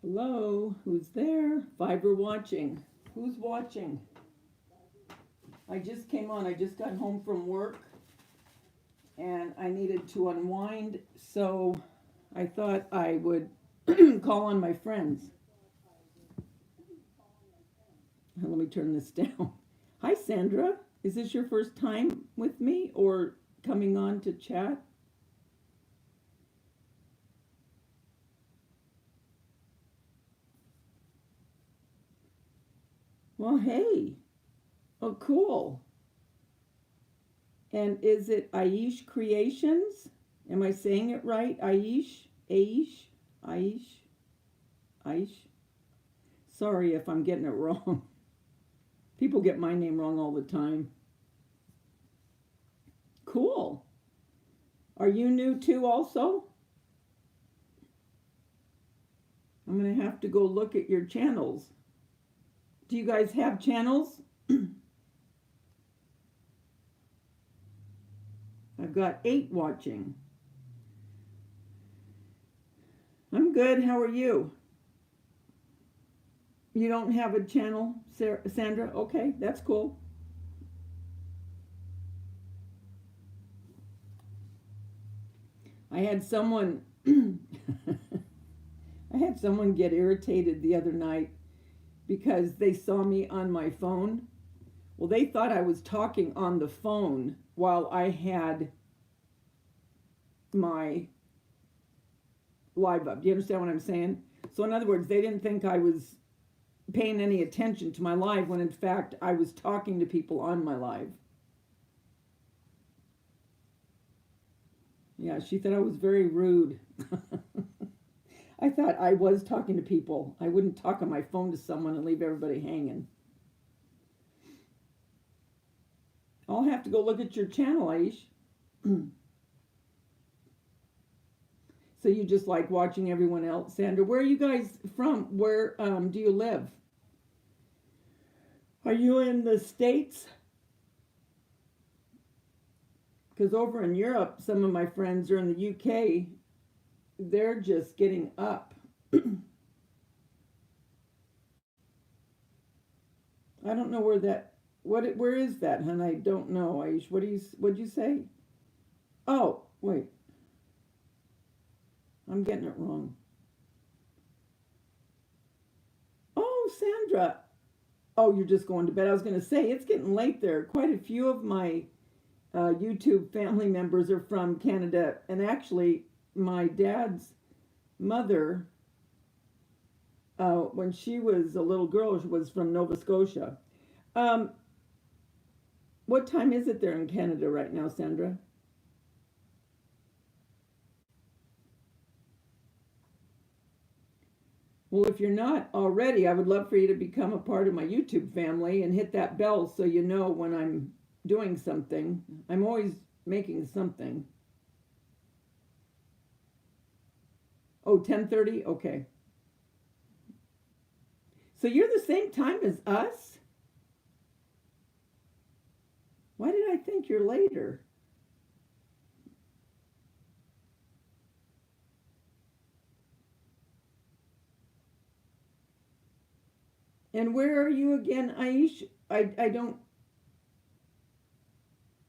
Hello, who's there? Fiverr watching. Who's watching? I just came on. I just got home from work and I needed to unwind, so I thought I would call on my friends. Let me turn this down. Hi, Sandra. Is this your first time with me or coming on to chat? Well, hey. Oh, cool. And is it Aish Creations? Am I saying it right? Aish? Aish? Aish? Aish? Sorry if I'm getting it wrong. People get my name wrong all the time. Cool. Are you new too also? I'm going to have to go look at your channels. Do you guys have channels? I've got 8 watching. I'm good. How are you? You don't have a channel, Sandra? Okay, that's cool. I had someone I had someone get irritated the other night because they saw me on my phone. Well, they thought I was talking on the phone while I had my live up. Do you understand what I'm saying? So in other words, they didn't think I was paying any attention to my live when in fact I was talking to people on my live. Yeah, she thought I was very rude. I thought I was talking to people. I wouldn't talk on my phone to someone and leave everybody hanging. I'll have to go look at your channel, Aish. So you just like watching everyone else. Sandra, where are you guys from? Where do you live? Are you in the States? Because over in Europe, some of my friends are in the UK. They're just getting up. I don't know where that. Where is that, hon? I don't know. Aish, what'd you say? Oh, wait. I'm getting it wrong. Oh, Sandra. Oh, you're just going to bed. I was going to say it's getting late there. Quite a few of my YouTube family members are from Canada, and actually, my dad's mother, when she was a little girl, was from Nova Scotia. Um, what time is it there in Canada right now, Sandra? Well, if you're not already, I would love for you to become a part of my YouTube family and hit that bell so you know when I'm doing something. I'm always making something. Oh, 10:30? Okay. So you're the same time as us? Why did I think you're later? And where are you again, Aish? I don't.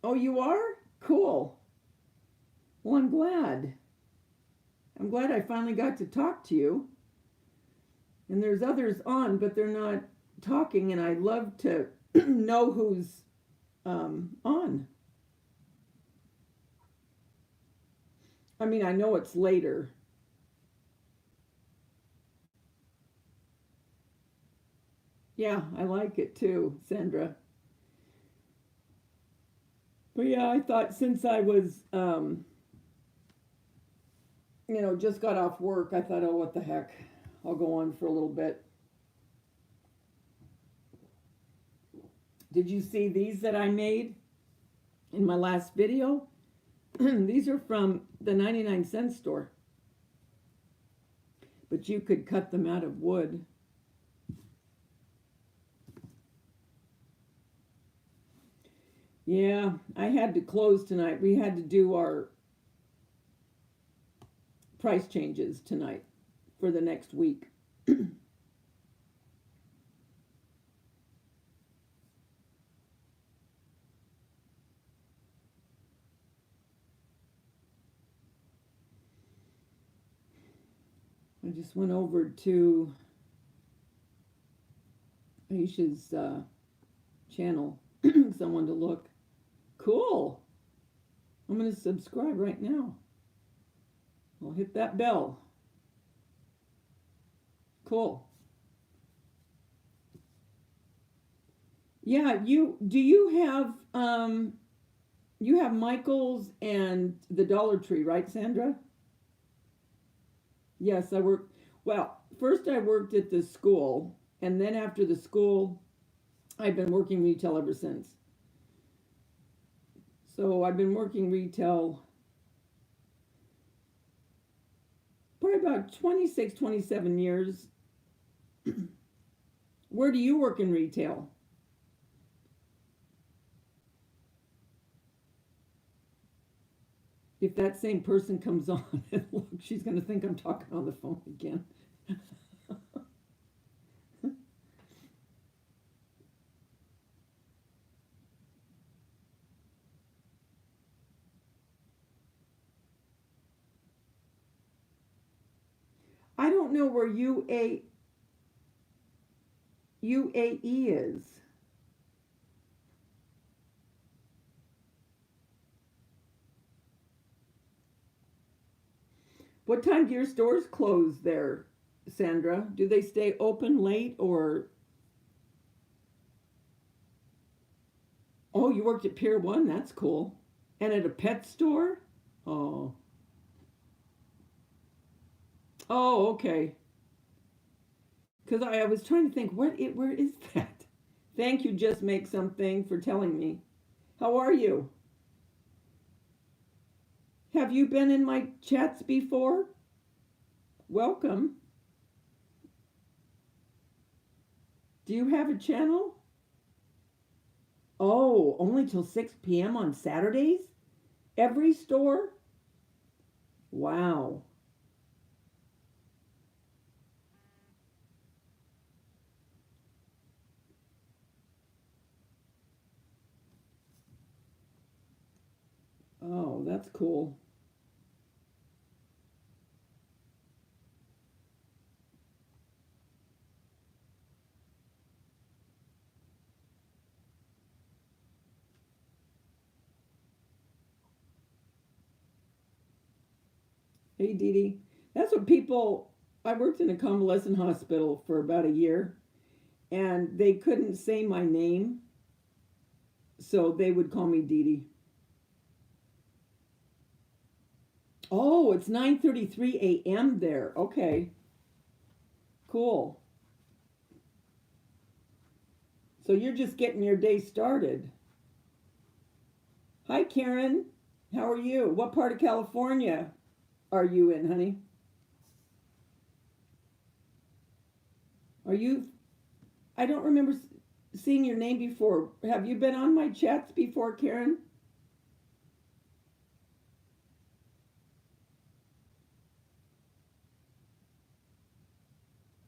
Oh, you are? Cool. Well, I'm glad. I'm glad I finally got to talk to you. And there's others on, but they're not talking, and I love to know who's on. I mean, I know it's later. Yeah, I like it too, Sandra. But yeah, I thought since I was, just got off work, I thought, oh, what the heck? I'll go on for a little bit. Did you see these that I made in my last video? These are from the 99-cent store. But you could cut them out of wood. Yeah, I had to close tonight. We had to do our price changes tonight for the next week. I just went over to Aisha's channel because I wanted to look. Cool. I'm going to subscribe right now. I'll hit that bell. Cool. Yeah, you have Michael's and the Dollar Tree, right, Sandra? Yes, first I worked at the school, and then after the school, I've been working retail ever since. So I've been working retail probably about 26, 27 years. Where do you work in retail? If that same person comes on, look, she's going to think I'm talking on the phone again. I don't know where UAE is. What time do your stores close there, Sandra? Do they stay open late or? Oh, you worked at Pier 1? That's cool. And at a pet store? Oh. Oh, okay. Because I was trying to think, where is that? Thank you, Just Make Something, for telling me. How are you? Have you been in my chats before? Welcome. Do you have a channel? Oh, only till 6 p.m. on Saturdays? Every store? Wow. Oh, that's cool. Hey, Dee Dee. That's what people. I worked in a convalescent hospital for about a year, and they couldn't say my name, so they would call me Dee Dee. Oh, it's 9:33 a.m. there. Okay. Cool. So you're just getting your day started. Hi, Karen. How are you? What part of California are you in, honey? Are you? I don't remember seeing your name before. Have you been on my chats before, Karen?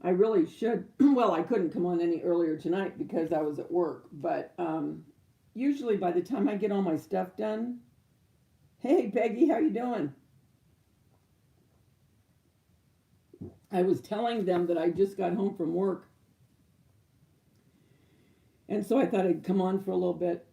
I really should. Well, I couldn't come on any earlier tonight because I was at work. But usually by the time I get all my stuff done, hey Peggy, how you doing? I was telling them that I just got home from work, and so I thought I'd come on for a little bit.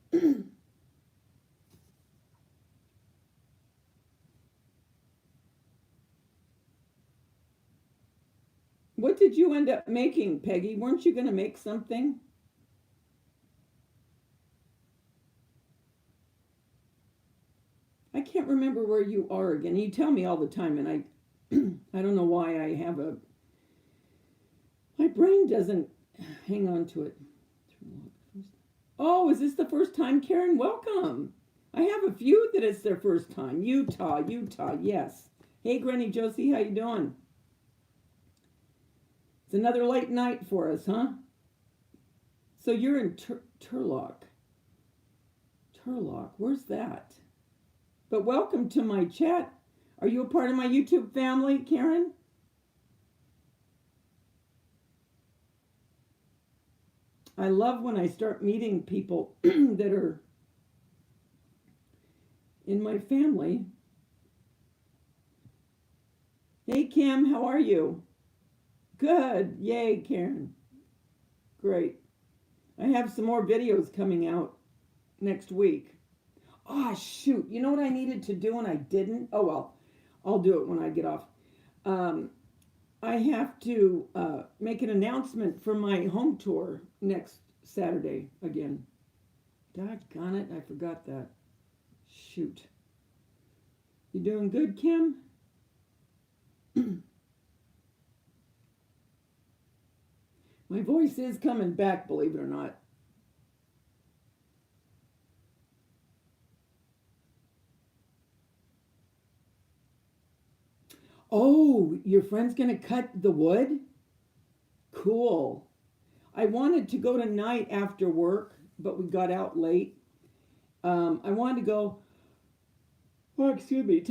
What did you end up making, Peggy? Weren't you going to make something? I can't remember where you are again. You tell me all the time, and I don't know why I have my brain doesn't hang on to it. Oh, is this the first time, Karen? Welcome. I have a few that it's their first time. Utah, yes. Hey, Granny Josie, how you doing? It's another late night for us, huh? So you're in Turlock. Turlock, where's that? But welcome to my chat. Are you a part of my YouTube family, Karen? I love when I start meeting people that are in my family. Hey, Kim, how are you? Good. Yay, Karen. Great. I have some more videos coming out next week. Oh, shoot. You know what I needed to do and I didn't? Oh, well, I'll do it when I get off. I have to make an announcement for my home tour next Saturday again. Doggone it, I forgot that. Shoot. You doing good, Kim? My voice is coming back, believe it or not. Oh, your friend's gonna cut the wood? Cool. I wanted to go tonight after work, but we got out late. I wanted to go, to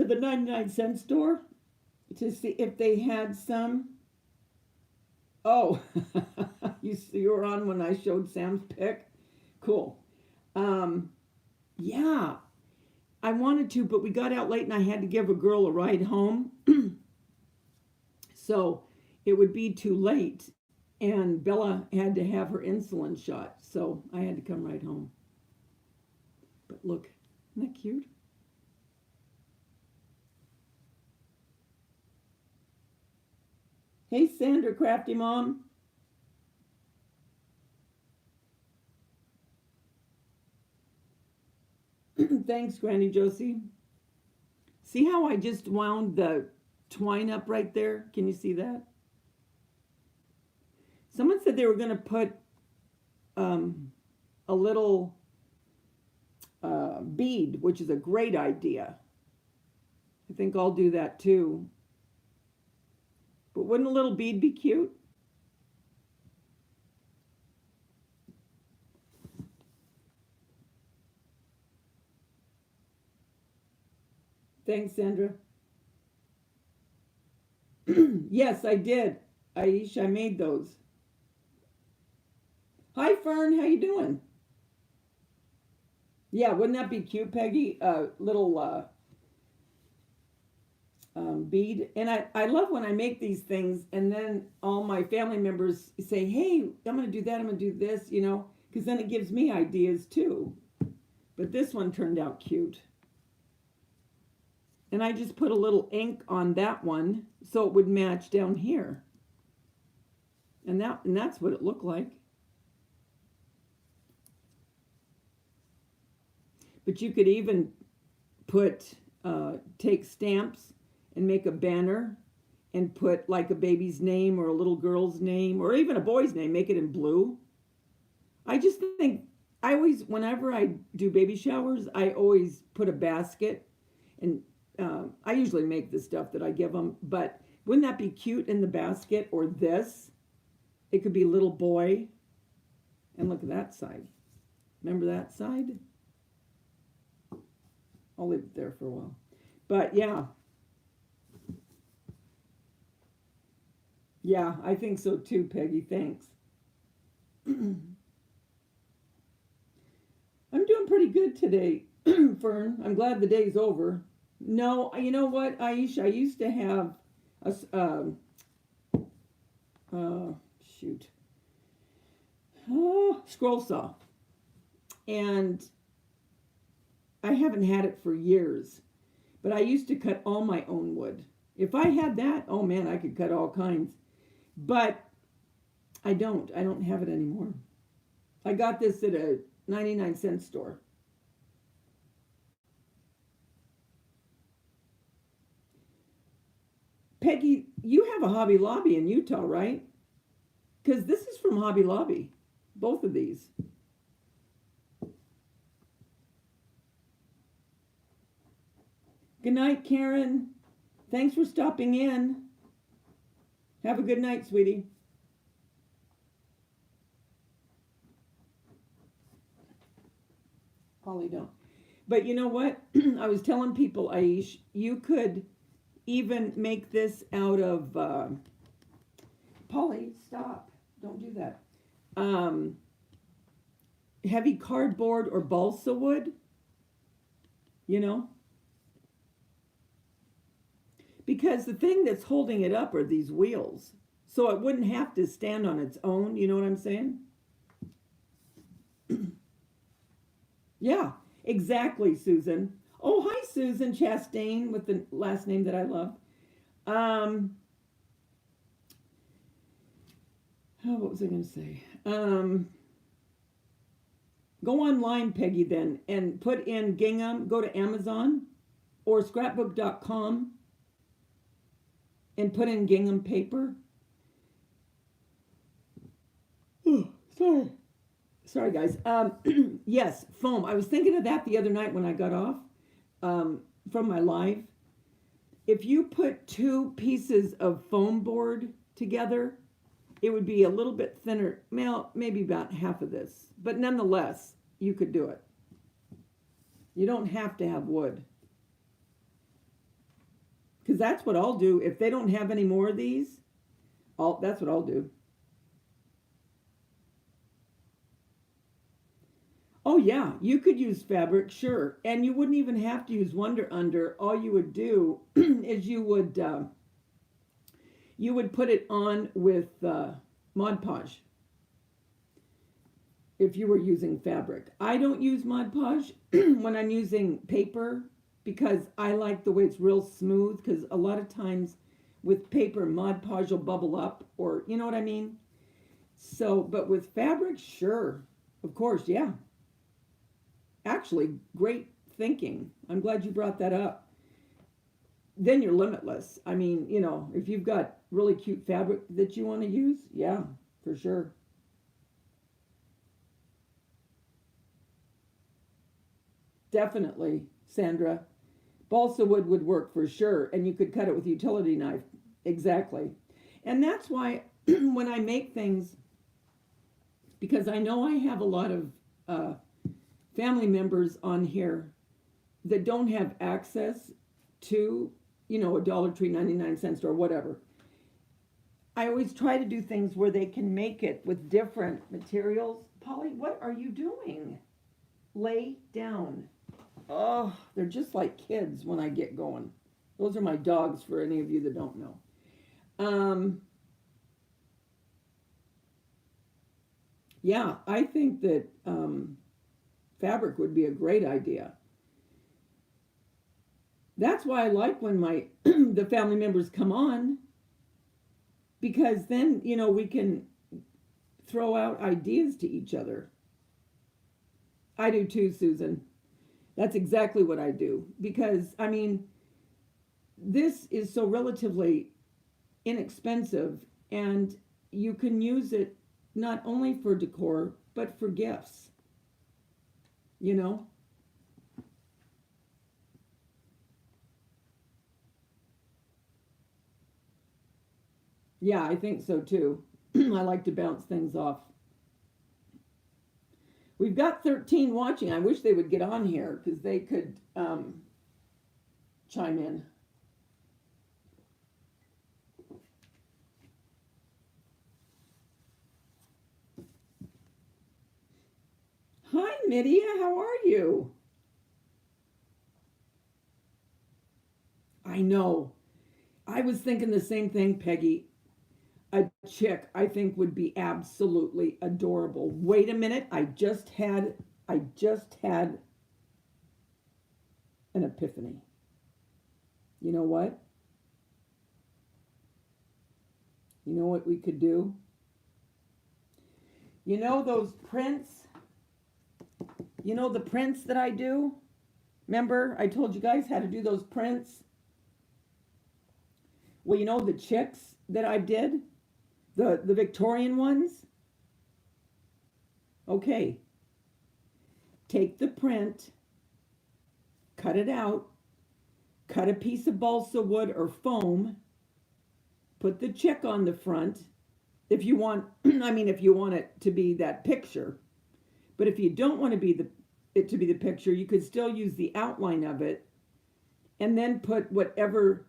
the 99-cent store to see if they had some. Oh, you were on when I showed Sam's pic? Cool. Yeah, I wanted to, but we got out late and I had to give a girl a ride home. So it would be too late. And Bella had to have her insulin shot. So I had to come right home. But look, isn't that cute? Hey, Sandra, Crafty Mom. Thanks, Granny Josie. See how I just wound the twine up right there? Can you see that? Someone said they were going to put a little bead, which is a great idea. I think I'll do that too. But wouldn't a little bead be cute? Thanks, Sandra. Yes, I did. Aisha, I made those. Hi, Fern. How you doing? Yeah, wouldn't that be cute, Peggy? A little bead. And I love when I make these things and then all my family members say, hey, I'm going to do that. I'm going to do this, because then it gives me ideas too. But this one turned out cute. And I just put a little ink on that one so it would match down here. And that's what it looked like. But you could even take stamps and make a banner and put like a baby's name or a little girl's name or even a boy's name, make it in blue. I just think, whenever I do baby showers, I always put a basket and I usually make the stuff that I give them, but wouldn't that be cute in the basket? Or this? It could be little boy. And look at that side. Remember that side? I'll leave it there for a while. But yeah. Yeah, I think so too, Peggy. Thanks. I'm doing pretty good today, Fern. I'm glad the day's over. No, you know what, Aisha? I used to have a scroll saw, and I haven't had it for years. But I used to cut all my own wood. If I had that, oh man, I could cut all kinds. But I don't. I don't have it anymore. I got this at a 99-cent store. Peggy, you have a Hobby Lobby in Utah, right? Because this is from Hobby Lobby, both of these. Good night, Karen. Thanks for stopping in. Have a good night, sweetie. Polly, don't. But you know what? I was telling people, Aish, you could even make this out of Polly, stop. Don't do that. heavy cardboard or balsa wood, you know, because the thing that's holding it up are these wheels. So it wouldn't have to stand on its own, you know what I'm saying? Yeah, exactly, Susan. Oh, hi, Susan Chastain with the last name that I love. Um, oh, what was I going to say? Go online, Peggy, then, and put in gingham, go to Amazon or scrapbook.com and put in gingham paper. Oh, sorry. Sorry, guys. Yes, foam. I was thinking of that the other night when I got off from my live. If you put two pieces of foam board together, it would be a little bit thinner, well, maybe about half of this. But nonetheless, you could do it. You don't have to have wood. Because that's what I'll do. If they don't have any more of these, that's what I'll do. Oh yeah, you could use fabric, sure, and you wouldn't even have to use Wonder Under. All you would do is you would put it on with Mod Podge if you were using fabric. I don't use Mod Podge when I'm using paper because I like the way it's real smooth. Because a lot of times with paper, Mod Podge will bubble up, or you know what I mean. So, but with fabric, sure, of course, yeah. Actually, great thinking. I'm glad you brought that up. Then you're limitless. I mean, you know, if you've got really cute fabric that you want to use, yeah, for sure. Definitely, Sandra. Balsa wood would work for sure, and you could cut it with a utility knife. Exactly. And that's why when I make things, because I know I have a lot of family members on here that don't have access to, you know, a Dollar Tree 99 cent store, whatever. I always try to do things where they can make it with different materials. Polly, what are you doing? Lay down. Oh, they're just like kids when I get going. Those are my dogs for any of you that don't know. Yeah, I think that fabric would be a great idea. That's why I like when my the family members come on, because then, you know, we can throw out ideas to each other. I do too, Susan. That's exactly what I do. Because, I mean, this is so relatively inexpensive, and you can use it not only for decor, but for gifts. You know? Yeah, I think so too. I like to bounce things off. We've got 13 watching. I wish they would get on here because they could chime in. Hi, Midia. How are you? I know. I was thinking the same thing, Peggy. A chick, I think, would be absolutely adorable. Wait a minute. I just had an epiphany. You know what? You know what we could do? You know those prints? You know the prints that I do? Remember, I told you guys how to do those prints? Well, you know the chicks that I did? The Victorian ones? Okay. Take the print, cut it out, cut a piece of balsa wood or foam, put the chick on the front. If you want, I mean, if you want it to be that picture. But if you don't want to be it to be the picture, you could still use the outline of it, and then put whatever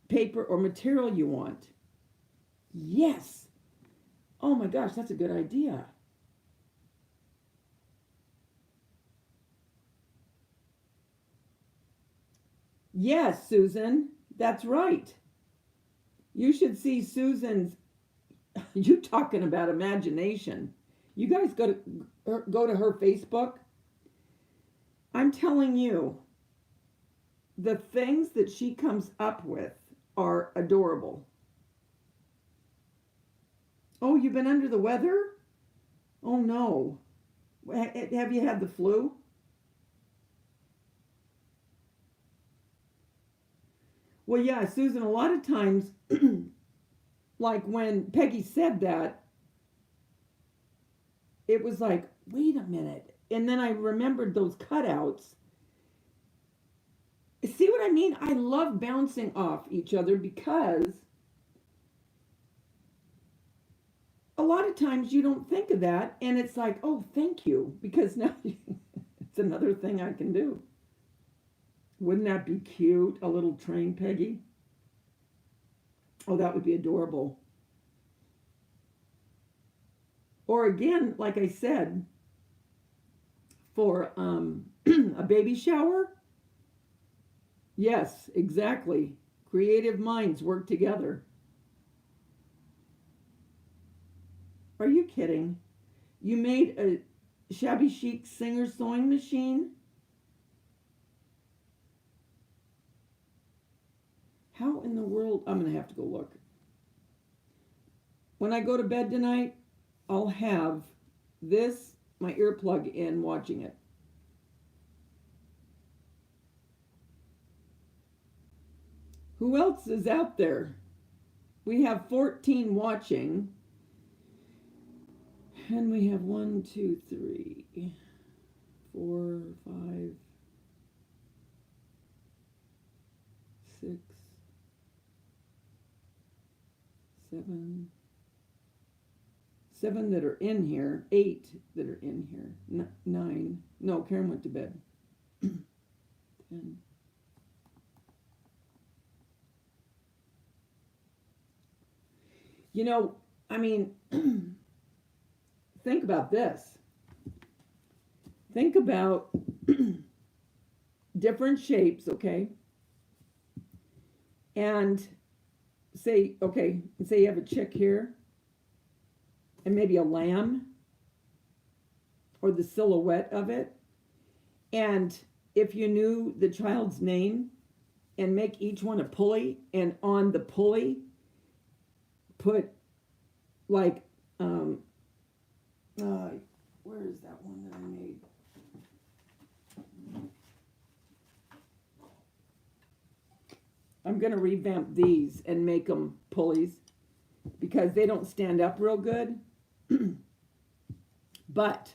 paper or material you want. Yes. Oh my gosh, that's a good idea. Yes, Susan, that's right. You should see Susan's. You talking about imagination? You guys go to her Facebook. I'm telling you, the things that she comes up with are adorable. Oh, you've been under the weather? Oh no. Have you had the flu? Well, yeah, Susan, a lot of times, like when Peggy said that, it was like, wait a minute. And then I remembered those cutouts. See what I mean? I love bouncing off each other because a lot of times you don't think of that. And it's like, oh, thank you. Because now it's another thing I can do. Wouldn't that be cute? A little train, Peggy? Oh, that would be adorable. Or again, like I said, for a baby shower. Yes, exactly. Creative minds work together. Are you kidding? You made a shabby chic Singer sewing machine? How in the world? I'm going to have to go look. When I go to bed tonight, I'll have this, my earplug in, watching it. Who else is out there? We have 14 watching. And we have 1, 2, 3, 4, 5, 6, 7. 7 that are in here, 8 that are in here, 9. No, Karen went to bed. 10. You know, I mean, think about this. Think about different shapes, okay? And say you have a chick here, and maybe a lamb, or the silhouette of it. And if you knew the child's name, and make each one a pulley, and on the pulley, put like, where is that one that I made? I'm going to revamp these and make them pulleys because they don't stand up real good. But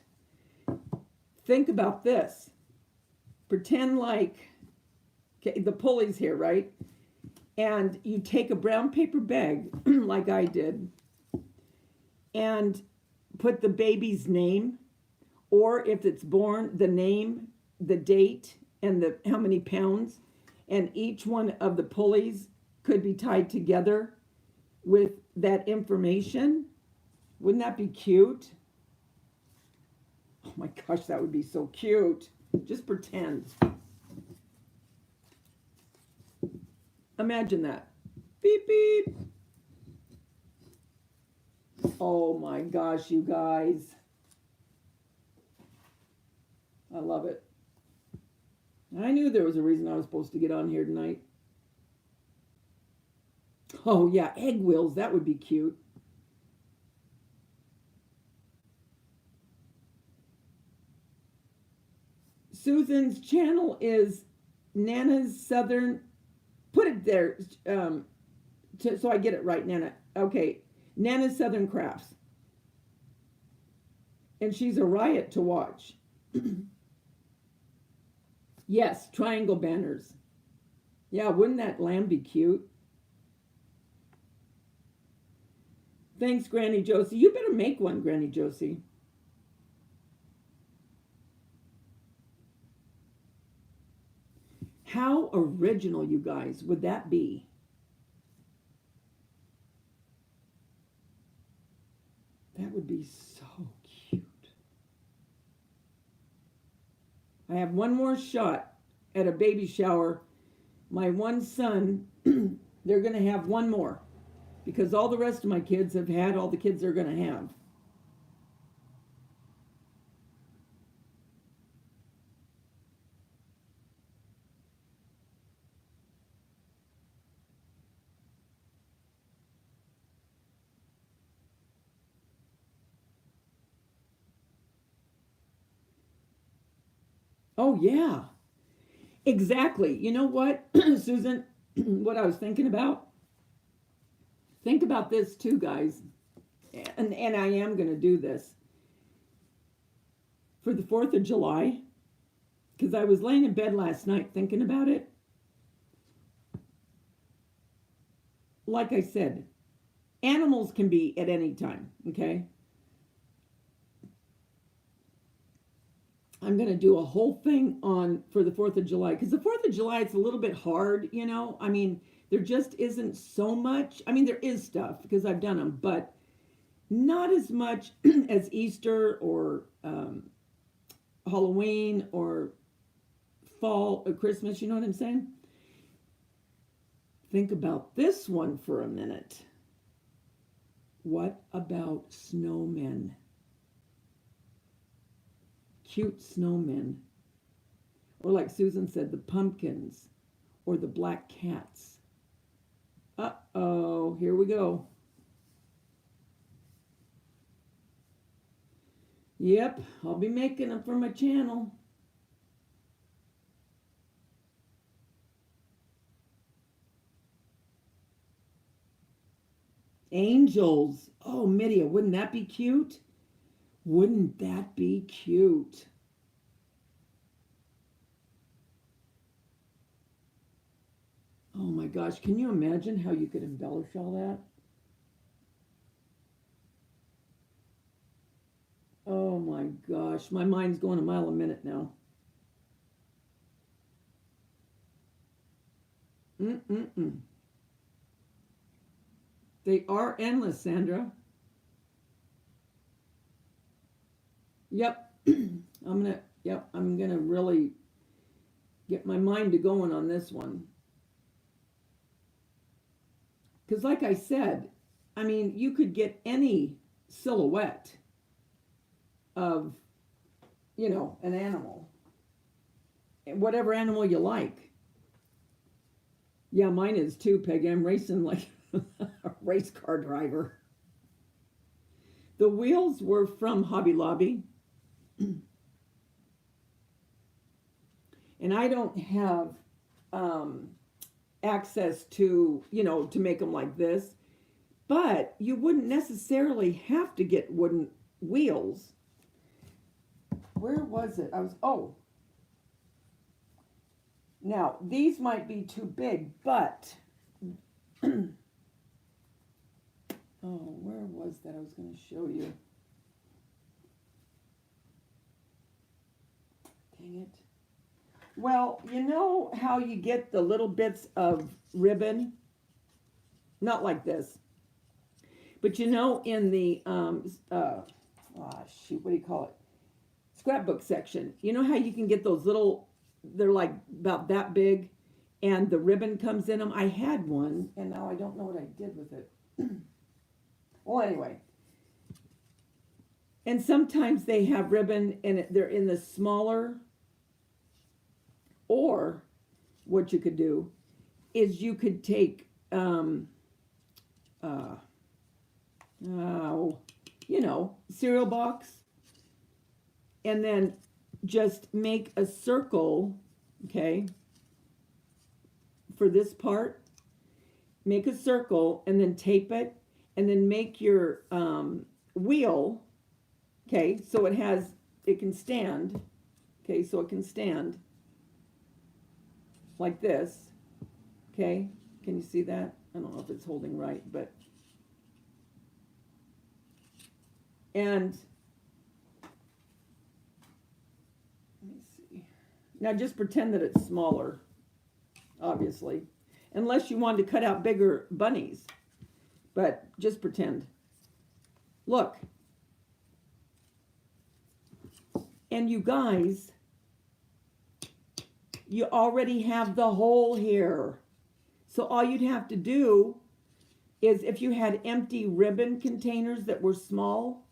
think about this. Pretend like, okay, the pulley's here, right? And you take a brown paper bag, like I did, and put the baby's name, or if it's born, the name, the date, and the how many pounds. And each one of the pulleys could be tied together with that information. Wouldn't that be cute? Oh my gosh, that would be so cute. Just pretend. Imagine that. Beep, beep. Oh my gosh, you guys. I love it. I knew there was a reason I was supposed to get on here tonight. Oh yeah, egg wheels, that would be cute. Susan's channel is Nana's Southern. Put it there so I get it right, Nana. Okay, Nana's Southern Crafts. And she's a riot to watch. Yes, triangle banners. Yeah, wouldn't that lamb be cute? Thanks, Granny Josie. You better make one, Granny Josie. How original, you guys, would that be? That would be so cute. I have one more shot at a baby shower My one son, they're going to have one more because all the rest of my kids have had all the kids they're going to have. Oh, yeah, exactly. You know what, Susan, what I was thinking about? Think about this too, guys. And I am going to do this for the 4th of July because I was laying in bed last night thinking about it. Like I said, animals can be at any time, okay? I'm going to do a whole thing on for the 4th of July because the 4th of July it's a little bit hard, you know? I mean, there just isn't so much. I mean, there is stuff because I've done them, but not as much as Easter or Halloween or fall or Christmas, you know what I'm saying? Think about this one for a minute. What about snowmen? Cute snowmen. Or like Susan said, the pumpkins or the black cats. Uh-oh, here we go. Yep, I'll be making them for my channel. Angels. Oh, Midia, wouldn't that be cute? Wouldn't that be cute? Oh my gosh, can you imagine how you could embellish all that? Oh my gosh, my mind's going a mile a minute now. Mm-mm-mm. They are endless, Sandra. Yep. I'm gonna really get my mind to going on this one. Because like I said, I mean, you could get any silhouette of, you know, an animal. Whatever animal you like. Yeah, mine is too, Peggy. I'm racing like a race car driver. The wheels were from Hobby Lobby. And I don't have access to, you know, to make them like this. But you wouldn't necessarily have to get wooden wheels. Where was it? Now, these might be too big, but, oh, where was that? I was going to show you. Dang it. Well, you know how you get the little bits of ribbon? Not like this. But you know in the, what do you call it? Scrapbook section. You know how you can get those little, they're like about that big, and the ribbon comes in them? I had one, and now I don't know what I did with it. Well, anyway. And sometimes they have ribbon, and they're in the smaller. Or what you could do is you could take, you know, cereal box, and then just make a circle, okay, for this part. Make a circle and then tape it, and then make your wheel, okay, so it can stand, okay, so it can stand like this, okay, can you see that? I don't know if it's holding right, but, and, let me see, now just pretend that it's smaller, obviously, unless you wanted to cut out bigger bunnies, but just pretend. Look, and you guys, you already have the hole here. So all you'd have to do is if you had empty ribbon containers that were small,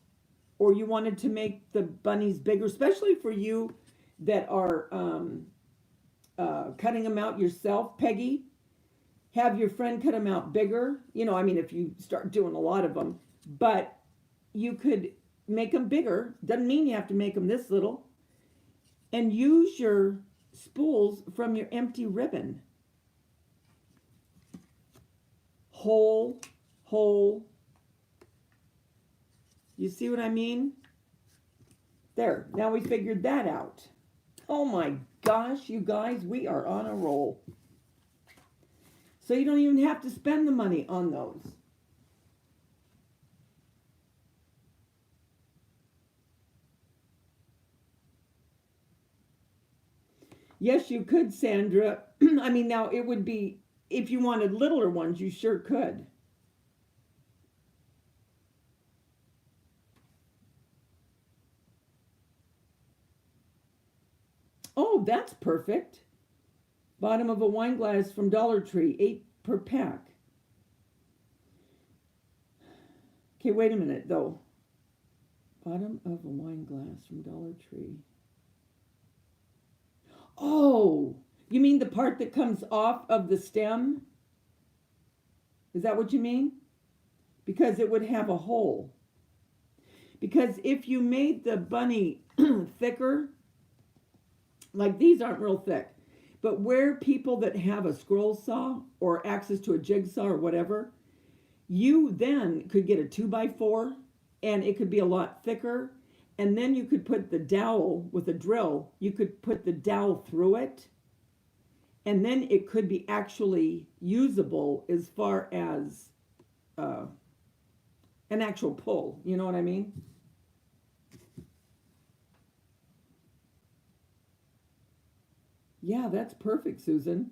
or you wanted to make the bunnies bigger, especially for you that are cutting them out yourself, Peggy, have your friend cut them out bigger. You know, I mean, if you start doing a lot of them, but you could make them bigger. Doesn't mean you have to make them this little. And use your spools from your empty ribbon. Hole. You see what I mean? There, now we figured that out. Oh my gosh, you guys, we are on a roll. So you don't even have to spend the money on those. Yes, you could, Sandra. I mean, now it would be, if you wanted littler ones, you sure could. Oh, that's perfect. Bottom of a wine glass from Dollar Tree, 8 per pack. Okay, wait a minute, though. Bottom of a wine glass from Dollar Tree. Oh, you mean the part that comes off of the stem? Is that what you mean? Because it would have a hole. Because if you made the bunny thicker, like these aren't real thick, but where people that have a scroll saw or access to a jigsaw or whatever, you then could get a 2x4 and it could be a lot thicker. And then you could put the dowel with a drill, you could put the dowel through it. And then it could be actually usable as far as an actual pull. You know what I mean? Yeah, that's perfect, Susan.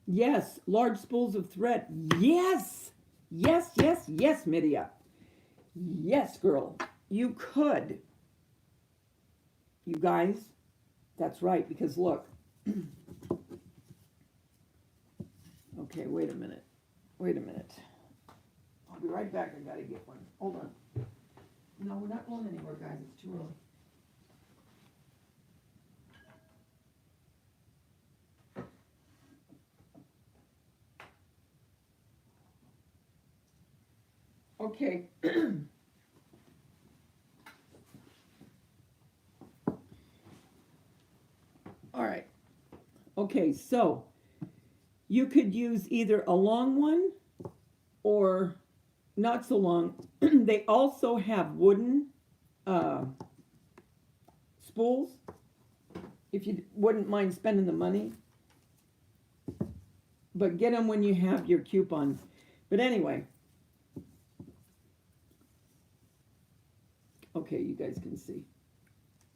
Yes, large spools of thread. Yes, Midia. Yes, girl, you could. You guys, that's right, because look. Okay, wait a minute. I'll be right back. I gotta get one. Hold on. No, we're not going anywhere, guys. It's too early. Okay. All right. Okay, so you could use either a long one or not so long. They also have wooden spools, if you wouldn't mind spending the money. But get them when you have your coupon. But anyway. Okay, you guys can see.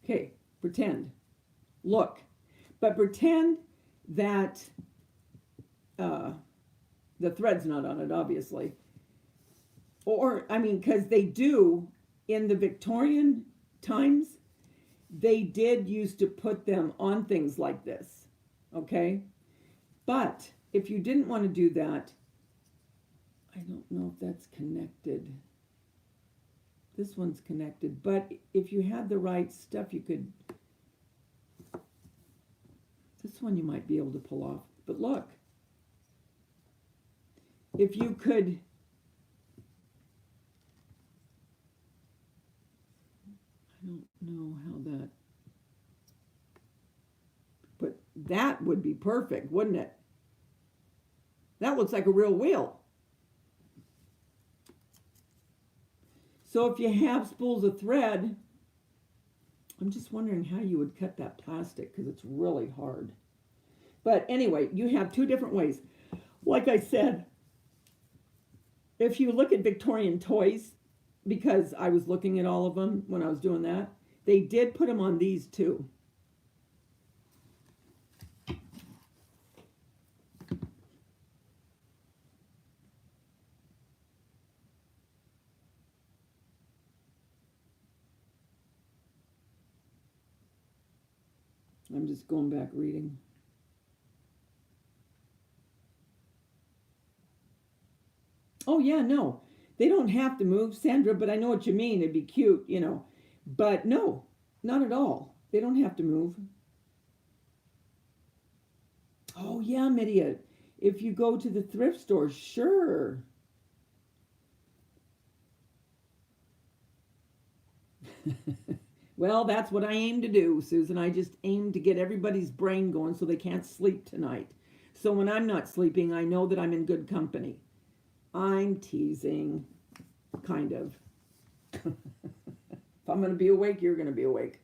Okay, pretend. Look. But pretend that the thread's not on it, obviously. Or, I mean, because they do, in the Victorian times, they did used to put them on things like this, okay? But if you didn't want to do that, I don't know if that's connected. This one's connected, but if you had the right stuff, you could, this one you might be able to pull off. But look, if you could, I don't know how that, but that would be perfect, wouldn't it? That looks like a real wheel. So if you have spools of thread, I'm just wondering how you would cut that plastic because it's really hard. But anyway, you have two different ways. Like I said, if you look at Victorian toys, because I was looking at all of them when I was doing that, they did put them on these too. I'm just going back reading. Oh, yeah, no. They don't have to move, Sandra, but I know what you mean. It'd be cute, you know. But no, not at all. They don't have to move. Oh, yeah, Midia. If you go to the thrift store, sure. Well, that's what I aim to do, Susan. I just aim to get everybody's brain going so they can't sleep tonight. So when I'm not sleeping, I know that I'm in good company. I'm teasing, kind of. If I'm going to be awake, you're going to be awake.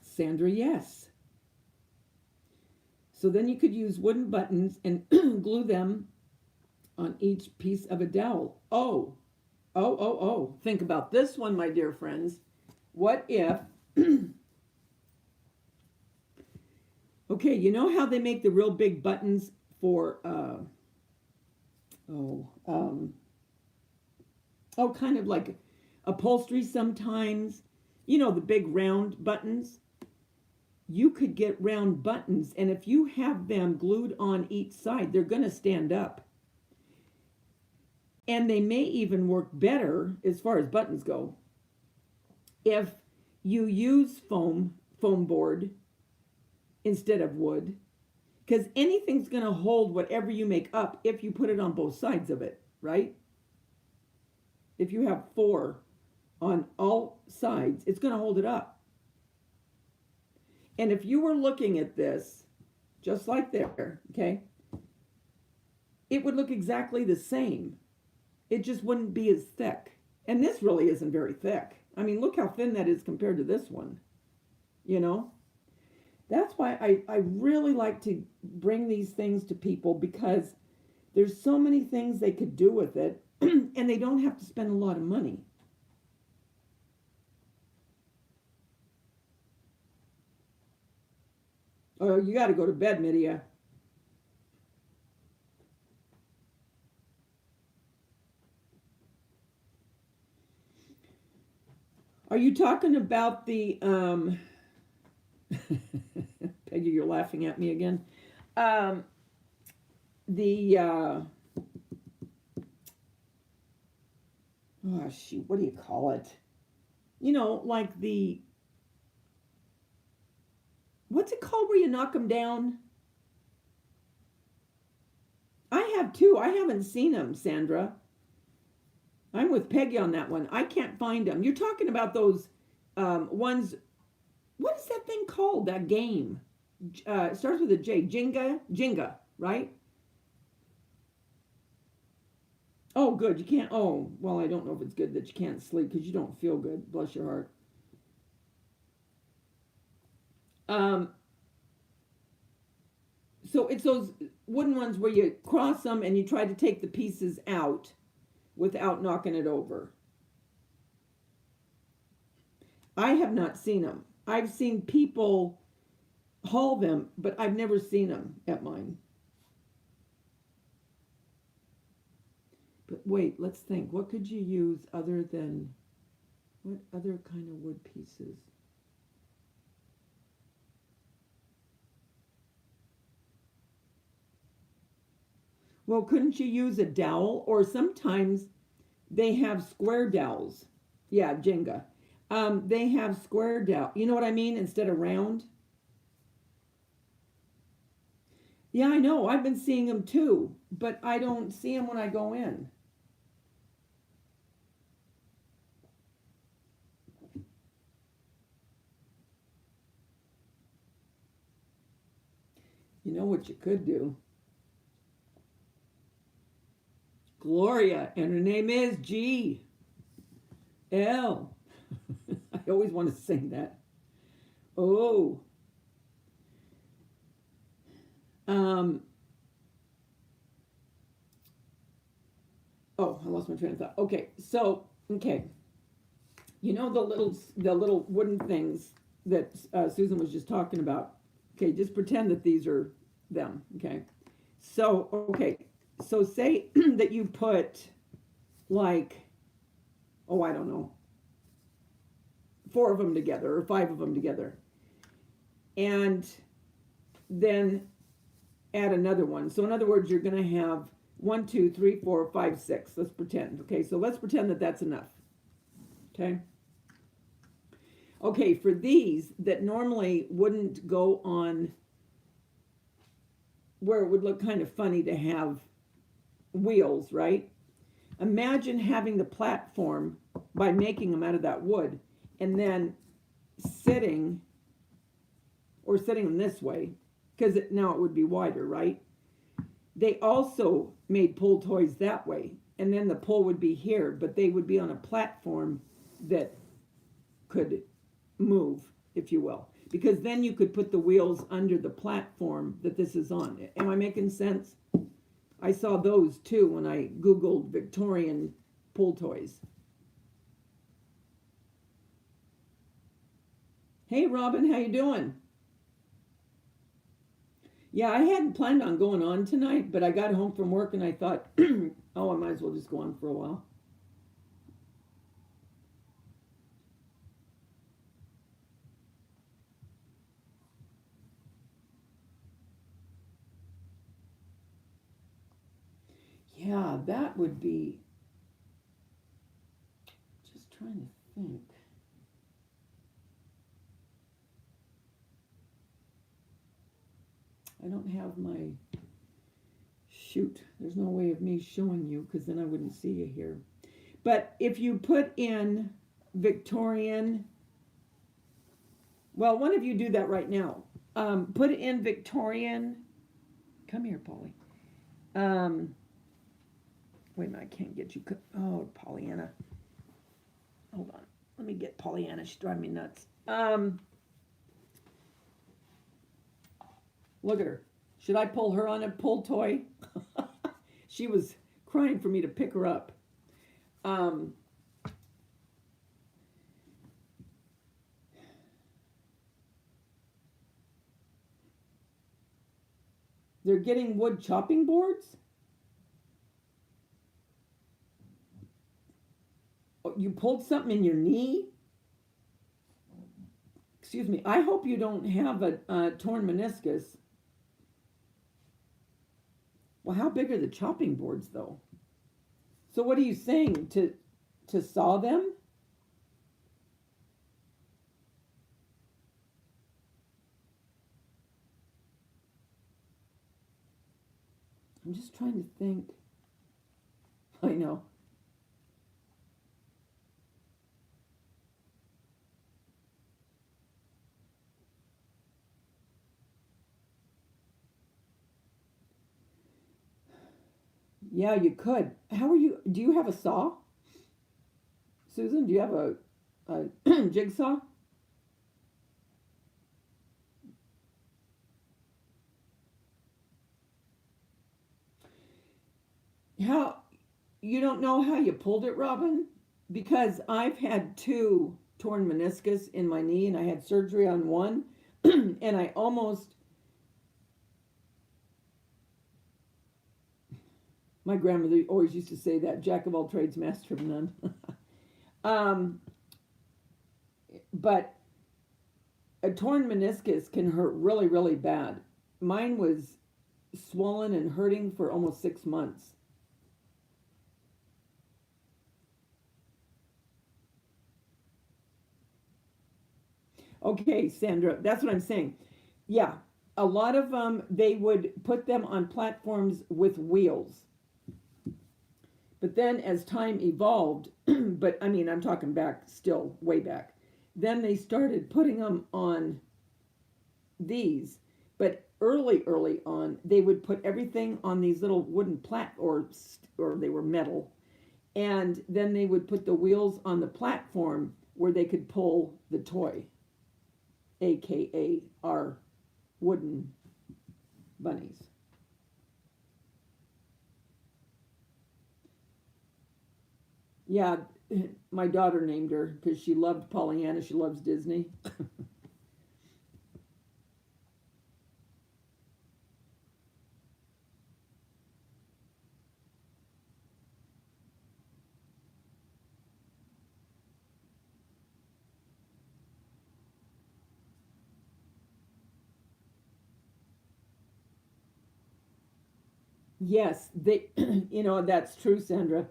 Sandra, yes. So then you could use wooden buttons and glue them on each piece of a dowel. Oh. Think about this one, my dear friends. What if, okay, you know how they make the real big buttons for, kind of like upholstery sometimes, you know, the big round buttons? You could get round buttons, and if you have them glued on each side, they're going to stand up. And they may even work better as far as buttons go if you use foam board instead of wood, because anything's going to hold whatever you make up if you put it on both sides of it, right? If you have 4 on all sides, it's going to hold it up. And if you were looking at this, just like there, okay, it would look exactly the same. It just wouldn't be as thick. And this really isn't very thick. I mean, look how thin that is compared to this one, you know? That's why I really like to bring these things to people, because there's so many things they could do with it, and they don't have to spend a lot of money. Oh, you got to go to bed, Midia. Are you talking about the Peggy, you're laughing at me again. Oh shoot, what do you call it? You know, like what's it called where you knock them down? I have 2. I haven't seen them, Sandra. I'm with Peggy on that one. I can't find them. You're talking about those ones. What is that thing called? That game? It starts with a J. Jenga, right? Oh, good. You can't. Oh, well, I don't know if it's good that you can't sleep because you don't feel good. Bless your heart. So it's those wooden ones where you cross them and you try to take the pieces out without knocking it over. I have not seen them. I've seen people haul them, but I've never seen them at mine. But wait, let's think. What could you use other than, what other kind of wood pieces? Well, couldn't you use a dowel? Or sometimes they have square dowels. Yeah, Jenga. They have square dowel. You know what I mean? Instead of round. Yeah, I know. I've been seeing them too, but I don't see them when I go in. You know what you could do? Gloria, and her name is G. L. I always want to sing that. Oh. Oh, I lost my train of thought. Okay, so you know the little wooden things that Susan was just talking about. Okay, just pretend that these are them. Okay, So, okay. So say that you put like, oh, I don't know, 4 of them together or 5 of them together. And then add another one. So in other words, you're going to have 1, 2, 3, 4, 5, 6. Let's pretend. Okay, so let's pretend that that's enough. Okay. Okay, for these that normally wouldn't go on where it would look kind of funny to have wheels, right? Imagine having the platform by making them out of that wood and then sitting them this way because now it would be wider, right? They also made pull toys that way, and then the pull would be here, but they would be on a platform that could move, if you will, because then you could put the wheels under the platform that this is on. Am I making sense? I saw those too when I Googled Victorian pull toys. Hey Robin, how you doing? Yeah, I hadn't planned on going on tonight, but I got home from work and I thought, oh, I might as well just go on for a while. Yeah, that would be, just trying to think. I don't have my, shoot, there's no way of me showing you because then I wouldn't see you here. But if you put in Victorian, well, one of you do that right now. Put in Victorian, come here, Polly. Wait a minute, I can't get you, oh, Pollyanna. Hold on, let me get Pollyanna, she's driving me nuts. Look at her. Should I pull her on a pull toy? She was crying for me to pick her up. They're getting wood chopping boards? Oh, you pulled something in your knee? Excuse me. I hope you don't have a torn meniscus. Well, how big are the chopping boards, though? So what are you saying? To saw them? I'm just trying to think. I know. Yeah, you could. How are you? Do you have a saw? Susan, do you have a jigsaw? How, you don't know how you pulled it, Robin? Because I've had 2 torn meniscus in my knee and I had surgery on one and I almost, my grandmother always used to say that, jack of all trades, master of none. But a torn meniscus can hurt really, really bad. Mine was swollen and hurting for almost 6 months. Okay, Sandra, that's what I'm saying. Yeah, a lot of them, they would put them on platforms with wheels. But then as time evolved, but I mean, I'm talking back still, way back, then they started putting them on these. But early on, they would put everything on these little wooden or they were metal. And then they would put the wheels on the platform where they could pull the toy, aka our wooden bunnies. Yeah, my daughter named her because she loved Pollyanna. She loves Disney. Yes, they, that's true, Sandra.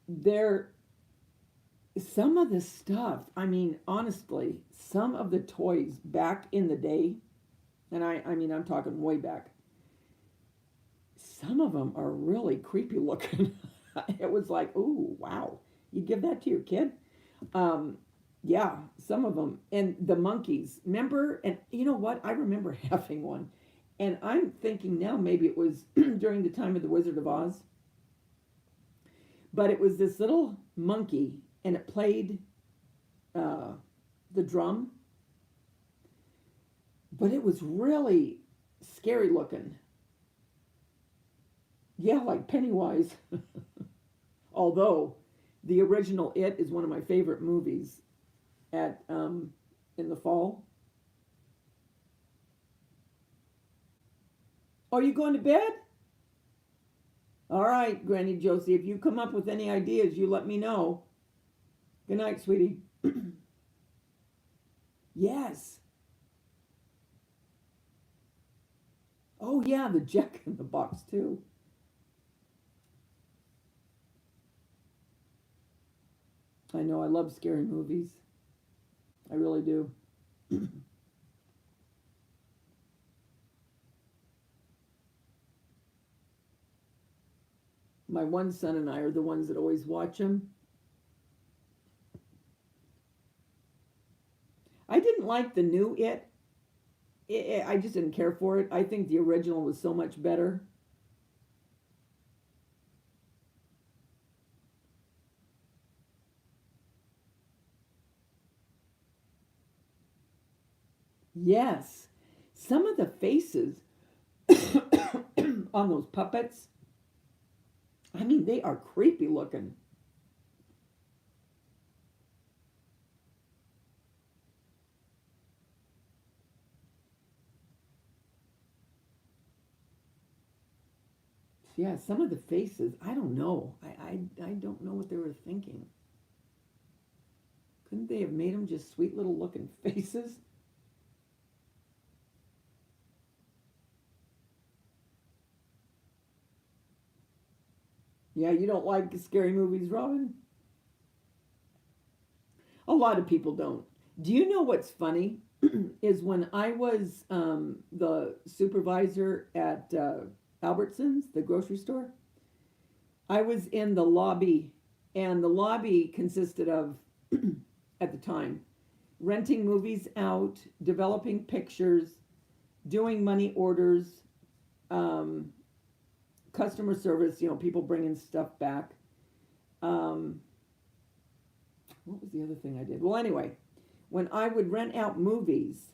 There, some of the stuff, I mean, honestly, some of the toys back in the day, and I mean, I'm talking way back, some of them are really creepy looking. It was like, ooh, wow, you give that to your kid? Um, yeah, some of them. And the monkeys, remember? And you know what? I remember having one. And I'm thinking now maybe it was during the time of the Wizard of Oz, but it was this little monkey and it played uh, the drum, but it was really scary looking. Yeah, like Pennywise. Although the original It is one of my favorite movies at in the fall. Are you going to bed? All right, Granny Josie, if you come up with any ideas, you let me know. Good night, sweetie. Yes. Oh, yeah, the Jack in the Box, too. I know, I love scary movies. I really do. My one son and I are the ones that always watch them. I didn't like the new I just didn't care for it. I think the original was so much better. Yes. Some of the faces on those puppets, I mean, they are creepy looking. Yeah, some of the faces, I don't know. I don't know what they were thinking. Couldn't they have made them just sweet little looking faces? Yeah, you don't like scary movies, Robin? A lot of people don't. Do you know what's funny? Is when I was the supervisor at Albertsons, the grocery store, I was in the lobby, and the lobby consisted of, at the time, renting movies out, developing pictures, doing money orders, um, customer service, people bringing stuff back. Um, what was the other thing I did? Well, anyway, when I would rent out movies,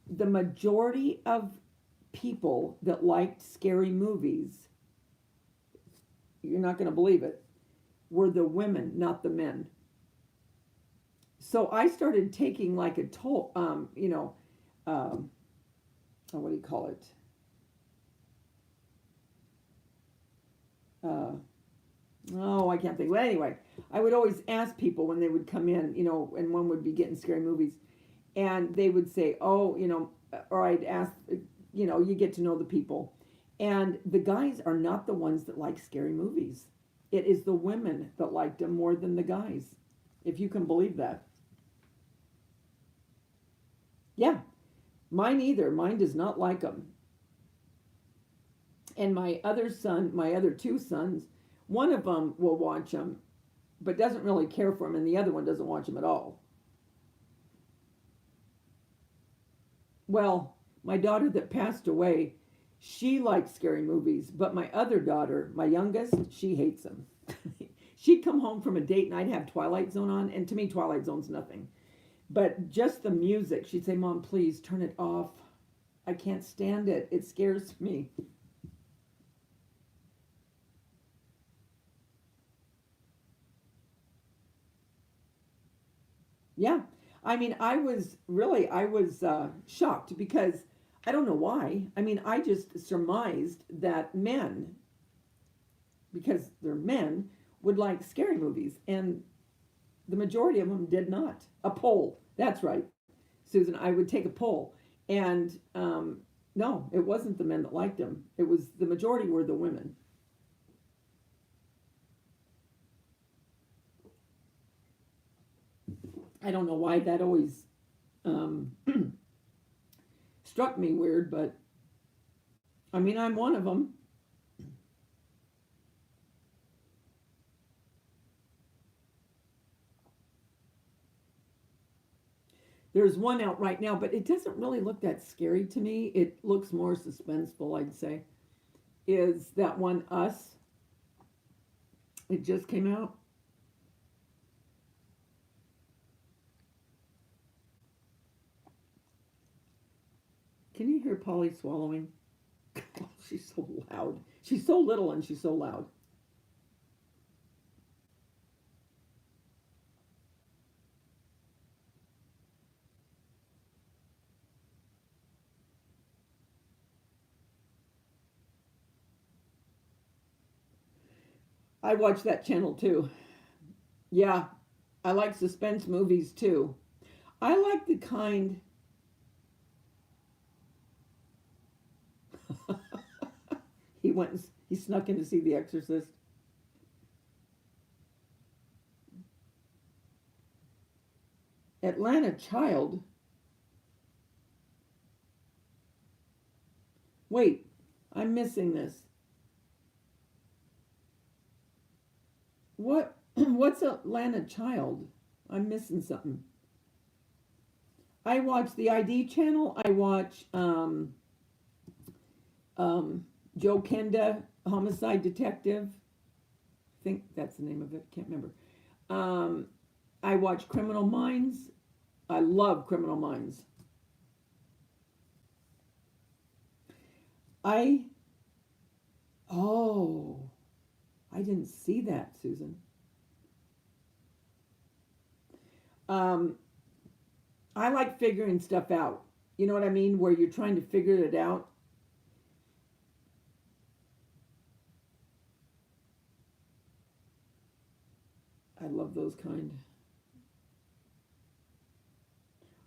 the majority of people that liked scary movies, you're not going to believe it, were the women, not the men. So I started taking like a toll, um, what do you call it? Uh, oh, I can't think. Well, anyway, I would always ask people when they would come in, and one would be getting scary movies, and they would say, "Oh, or I'd ask, you get to know the people, and the guys are not the ones that like scary movies. It is the women that liked them more than the guys, if you can believe that." Yeah, mine either. Mine does not like them. And my other two sons, one of them will watch them, but doesn't really care for them, and the other one doesn't watch them at all. Well, my daughter that passed away, she likes scary movies, but my other daughter, my youngest, she hates them. She'd come home from a date and I'd have Twilight Zone on, and to me, Twilight Zone's nothing. But just the music, she'd say, "Mom, please turn it off. I can't stand it. It scares me." Yeah. I mean, I was shocked because I don't know why. I mean, I just surmised that men, because they're men, would like scary movies, and the majority of them did not. A poll. That's right, Susan. I would take a poll, and No, it wasn't the men that liked him. It was the majority were the women. I don't know why that always um, struck me weird, but I mean, I'm one of them. There's one out right now, but it doesn't really look that scary to me. It looks more suspenseful, I'd say. Is that one Us? It just came out. Can you hear Polly swallowing? Oh, she's so loud. She's so little and she's so loud. I watch that channel too. Yeah, I like suspense movies too. I like the kind. He went. He snuck in to see The Exorcist. Atlanta Child. Wait, I'm missing this. What? What's Atlanta Child? I'm missing something. I watch the ID channel. I watch um, Joe Kenda, Homicide Detective. I think that's the name of it. Can't remember. Um, I watch Criminal Minds. I love Criminal Minds. I oh, I didn't see that, Susan. Um, I like figuring stuff out. You know what I mean? Where you're trying to figure it out. I love those kind.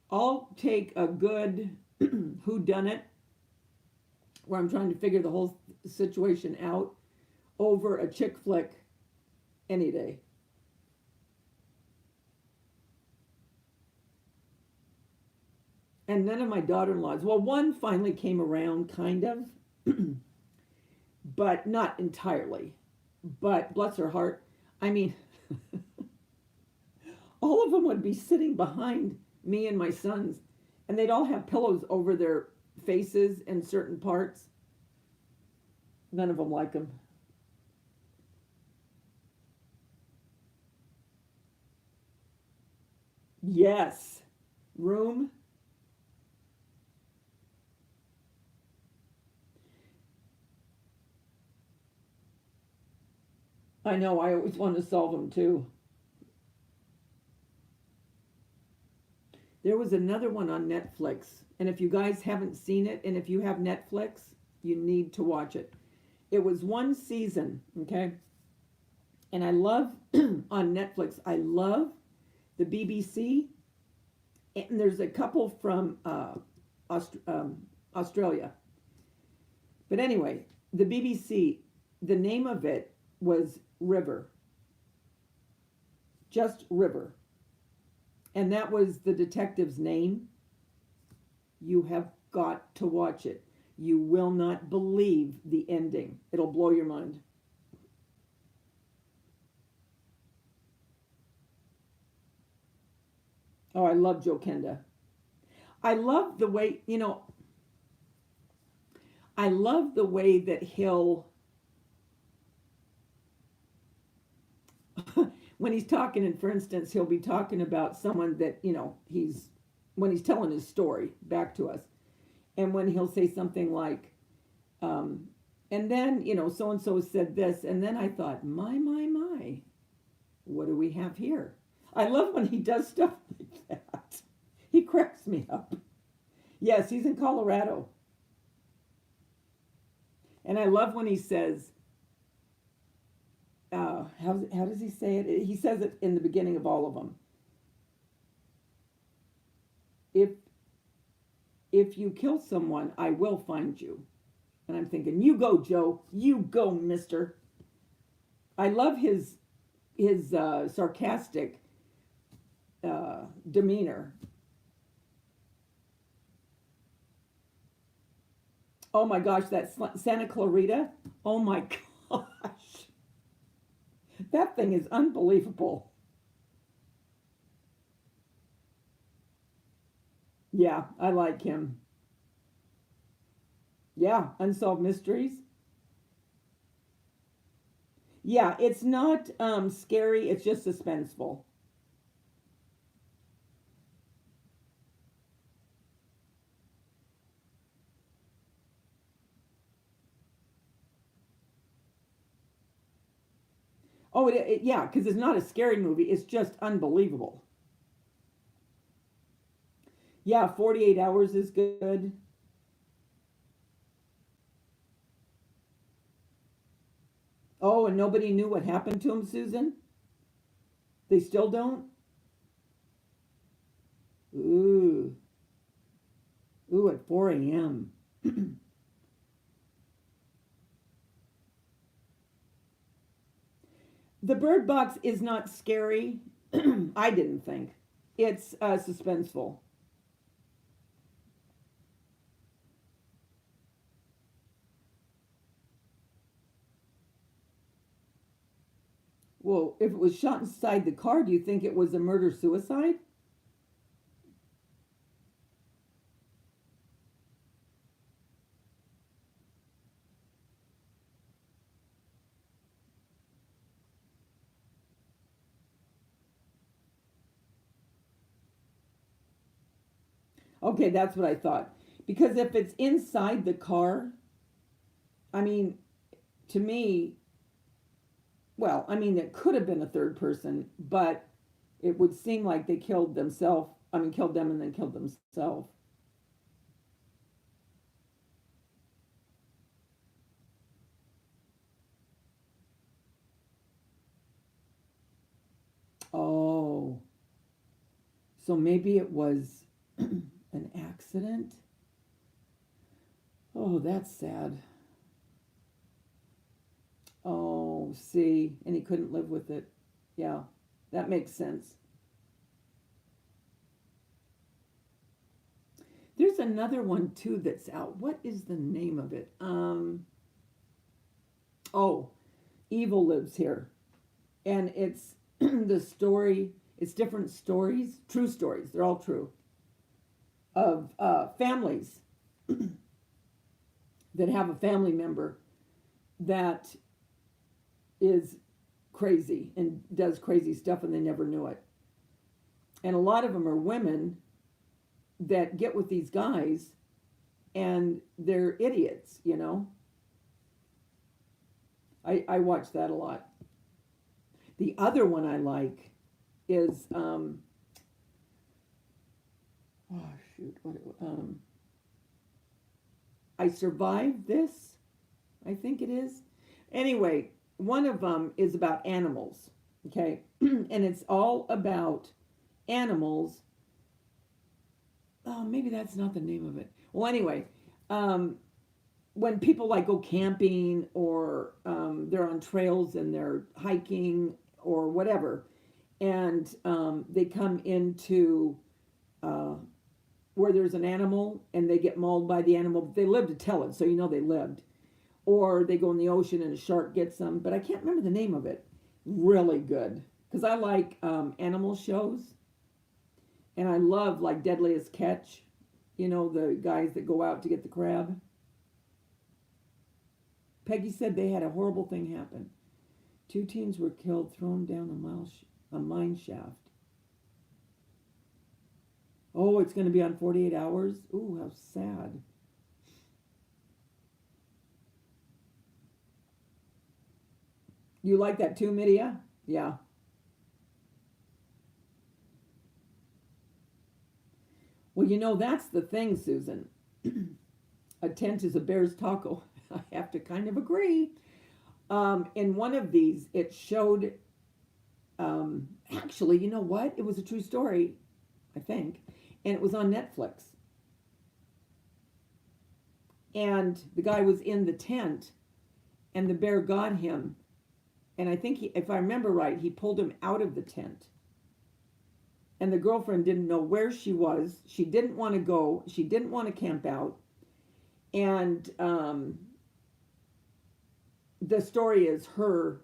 I'll take a good who done it where I'm trying to figure the whole situation out over a chick flick any day. And none of my daughter-in-laws, well, one finally came around kind of, but not entirely. But bless her heart, I mean, all of them would be sitting behind me and my sons, and they'd all have pillows over their faces in certain parts. None of them like them. Yes. Room. I know, I always want to solve them too. There was another one on Netflix, and if you guys haven't seen it, and if you have Netflix, you need to watch it. It was one season, okay? And I love on Netflix, I love the BBC, and there's a couple from Australia. But anyway, the BBC, the name of it was River, just River. And that was the detective's name. You have got to watch it. You will not believe the ending. It'll blow your mind. Oh, I love Joe Kenda. I love the way, I love the way that he'll, when he's talking, and for instance, he'll be talking about someone that, when he's telling his story back to us, and when he'll say something like, um, and then, so and so said this, and then I thought, my, what do we have here? I love when he does stuff like that. He cracks me up. Yes, he's in Colorado. And I love when he says, how does he say it? He says it in the beginning of all of them. If if you kill someone, I will find you. And I'm thinking, you go, Joe. You go, mister. I love his sarcastic demeanor. Oh my gosh, that Santa Clarita. Oh my gosh. That thing is unbelievable. Yeah, I like him. Yeah, Unsolved Mysteries. Yeah, it's not scary, it's just suspenseful. Oh, yeah, because it's not a scary movie, it's just unbelievable. Yeah, 48 Hours is good. Oh, and nobody knew what happened to him, Susan? They still don't? Ooh, ooh, at 4 a.m. The Bird Box is not scary. I didn't think. It's suspenseful. Well, if it was shot inside the car, do you think it was a murder suicide? Okay, that's what I thought. Because if it's inside the car, I mean, to me, well, I mean, it could have been a third person, but it would seem like they killed themselves. I mean, killed them and then killed themselves. Oh, so maybe it was an accident? Oh, that's sad. Oh, see, and he couldn't live with it. Yeah, that makes sense. There's another one too that's out. What is the name of it? Oh, Evil Lives Here. And it's the story, it's different stories, true stories, they're all true, of families that have a family member that is crazy and does crazy stuff and they never knew it. And a lot of them are women that get with these guys and they're idiots. I watch that a lot. The other one I like is oh shoot, I survived this. I think it is. Anyway, one of them is about animals. Okay, and it's all about animals. Oh, maybe that's not the name of it. Well, anyway, um, when people like go camping or they're on trails and they're hiking or whatever, and they come into uh, where there's an animal and they get mauled by the animal, but they live to tell it, so you know they lived. Or they go in the ocean and a shark gets them, but I can't remember the name of it. Really good because I like animal shows and I love like Deadliest Catch. You know the guys that go out to get the crab. Peggy said they had a horrible thing happen. Two teens were killed, thrown down a mine shaft. Oh, it's going to be on 48 Hours. Ooh, how sad. You like that too, Midia? Yeah. Well, that's the thing, Susan. A tent is a bear's taco. I have to kind of agree. In one of these, it showed, actually, you know what? It was a true story, I think, and it was on Netflix. and the guy was in the tent, and the bear got him. And I think if I remember right, he pulled him out of the tent. And the girlfriend didn't know where she was. She didn't want to go. She didn't want to camp out. And the story is her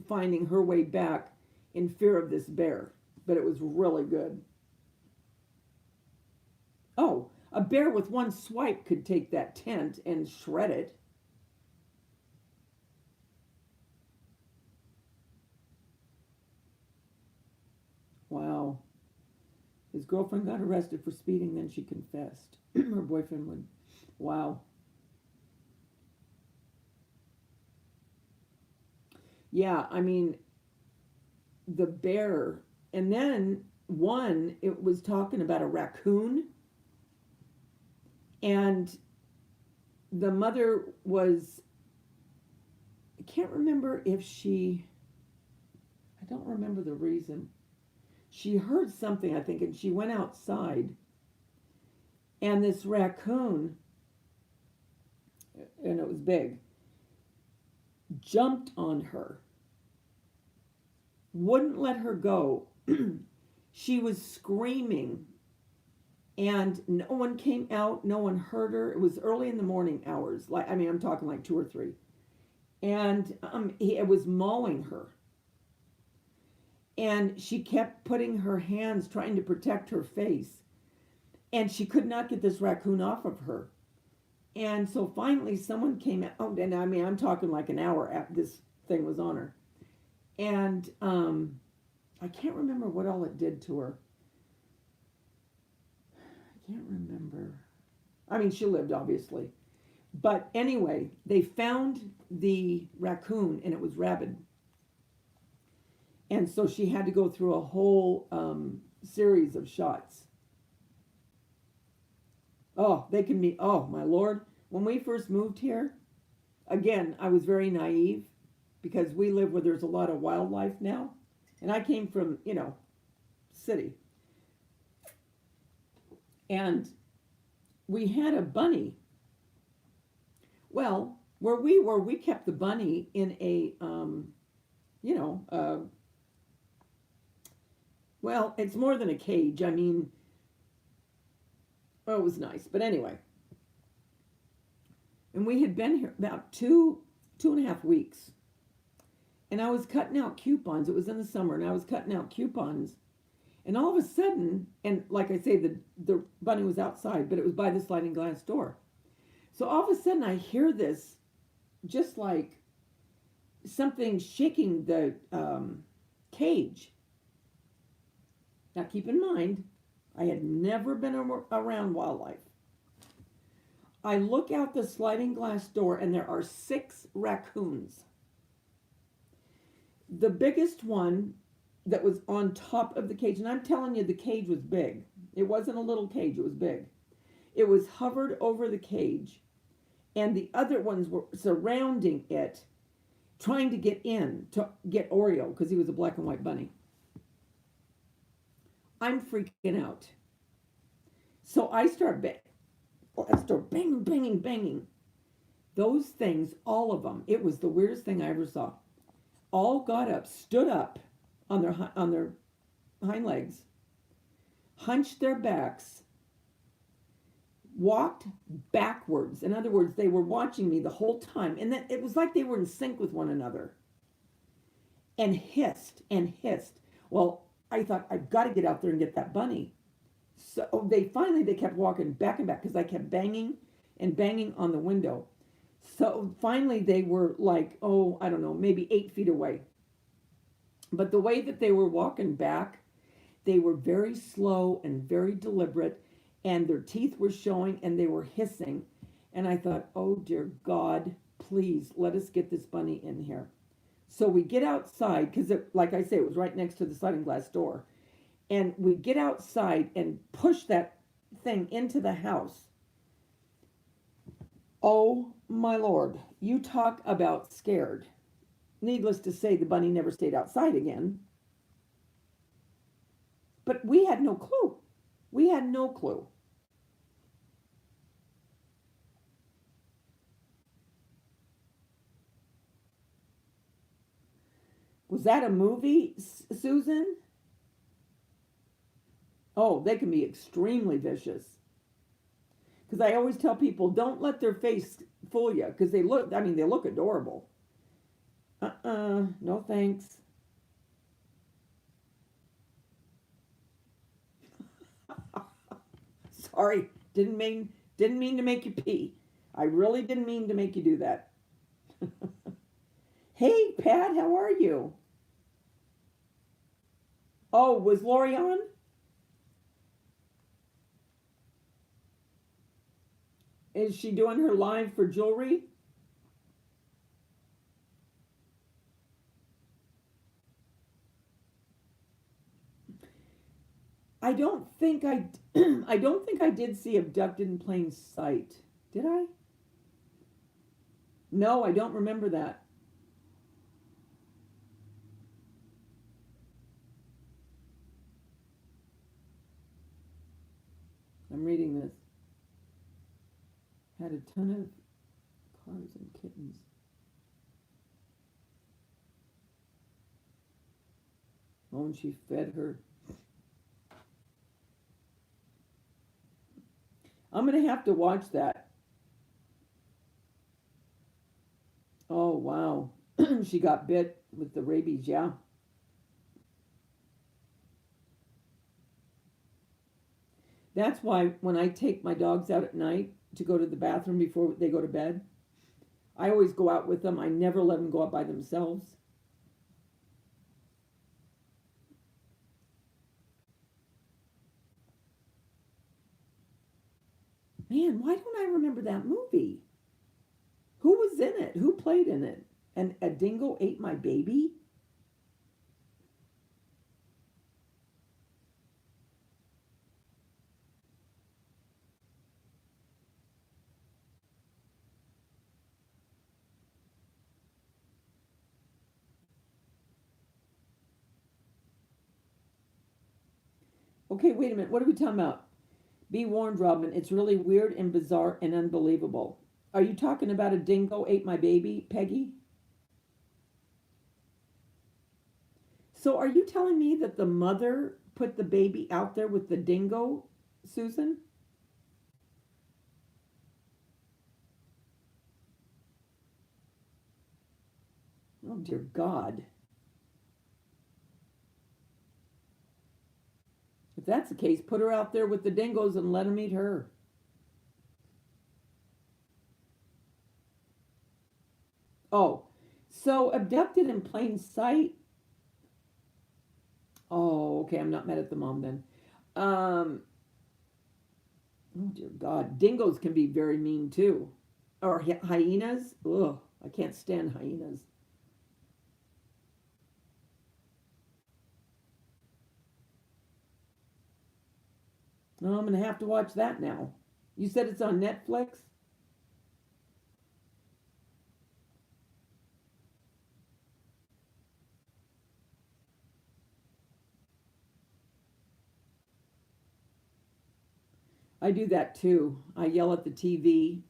finding her way back in fear of this bear. But it was really good. Oh, a bear with one swipe could take that tent and shred it. Wow. His girlfriend got arrested for speeding, then she confessed. Her boyfriend would. Wow. Yeah, I mean, the bear. And then one, it was talking about a raccoon. And the mother was, I can't remember if she, I don't remember the reason. She heard something, I think, and she went outside. And this raccoon, and it was big, jumped on her, wouldn't let her go. She was screaming, and no one came out, no one heard her. It was early in the morning hours, like, I mean, I'm talking like 2 or 3. And it was mauling her. And she kept putting her hands trying to protect her face. And she could not get this raccoon off of her. And so finally someone came out, and I mean, I'm talking like an hour after this thing was on her. And I can't remember what all it did to her. I can't remember. I mean, she lived, obviously. But anyway, they found the raccoon, and it was rabid. And so she had to go through a whole series of shots. Oh, they can be, oh, my Lord. When we first moved here, again, I was very naive because we live where there's a lot of wildlife now. And I came from, city. And we had a bunny. Well, where we were, we kept the bunny in a, well, it's more than a cage. I mean, well, it was nice. But anyway. And we had been here about 2.5 weeks. And I was cutting out coupons. It was in the summer, and I was cutting out coupons. And all of a sudden, and like I say, the bunny was outside, but it was by the sliding glass door. So all of a sudden, I hear this, just like something shaking the cage. Now, keep in mind, I had never been around wildlife. I look out the sliding glass door, and there are 6 raccoons. The biggest one that was on top of the cage, and I'm telling you, the cage was big. It wasn't a little cage, it was big. It was hovered over the cage, and the other ones were surrounding it, trying to get in to get Oreo, because he was a black and white bunny. I'm freaking out. So I start banging, banging, banging. Those things, all of them, it was the weirdest thing I ever saw. All got up, stood up on their hind legs, hunched their backs, walked backwards. In other words, they were watching me the whole time. And then it was like they were in sync with one another. And hissed and hissed. Well, I thought, I've got to get out there and get that bunny. So they kept walking back and back because I kept banging and banging on the window. So finally they were like, oh, I don't know, maybe 8 feet away. But the way that they were walking back, they were very slow and very deliberate, and their teeth were showing and they were hissing. And I thought, oh dear God, please let us get this bunny in here. So we get outside, because like I say, it was right next to the sliding glass door. And we get outside and push that thing into the house. Oh my Lord, you talk about scared. Needless to say, the bunny never stayed outside again. But we had no clue. We had no clue. Was that a movie, Susan? Oh, they can be extremely vicious. Because I always tell people, don't let their face fool you. Because they look adorable. No thanks. Sorry, didn't mean to make you pee. I really didn't mean to make you do that. Hey, Pat, how are you? Oh, was Lori on? Is she doing her live for jewelry? I don't think I I don't think I did see Abducted in Plain Sight. Did I? No, I don't remember that. I'm reading this. Had a ton of cars and kittens. Oh, and she fed her. I'm going to have to watch that. Oh, wow. She got bit with the rabies, yeah. That's why when I take my dogs out at night to go to the bathroom before they go to bed, I always go out with them. I never let them go out by themselves. Man, why don't I remember that movie? Who was in it? Who played in it? And a dingo ate my baby? Okay, wait a minute. What are we talking about? Be warned, Robin. It's really weird and bizarre and unbelievable. Are you talking about a dingo ate my baby, Peggy? So are you telling me that the mother put the baby out there with the dingo, Susan? Oh, dear God. If that's the case, put her out there with the dingoes and let them eat her. Oh, so abducted in plain sight. Oh, okay. I'm not mad at the mom then. Um, oh dear God, dingoes can be very mean too, or hyenas. Ugh, I can't stand hyenas. Oh, I'm gonna have to watch that now. You said it's on Netflix. I do that too. I yell at the TV,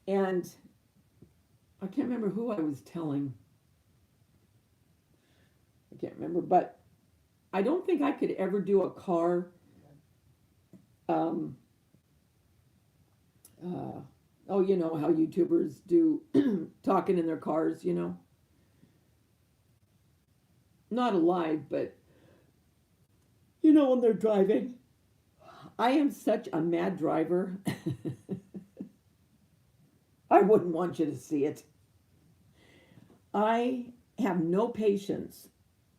and I can't remember who I was telling. I can't remember, but I don't think I could ever do a car. Um, uh, oh, you know how YouTubers do talking in their cars. Not alive, but when they're driving. I am such a mad driver. I wouldn't want you to see it. I have no patience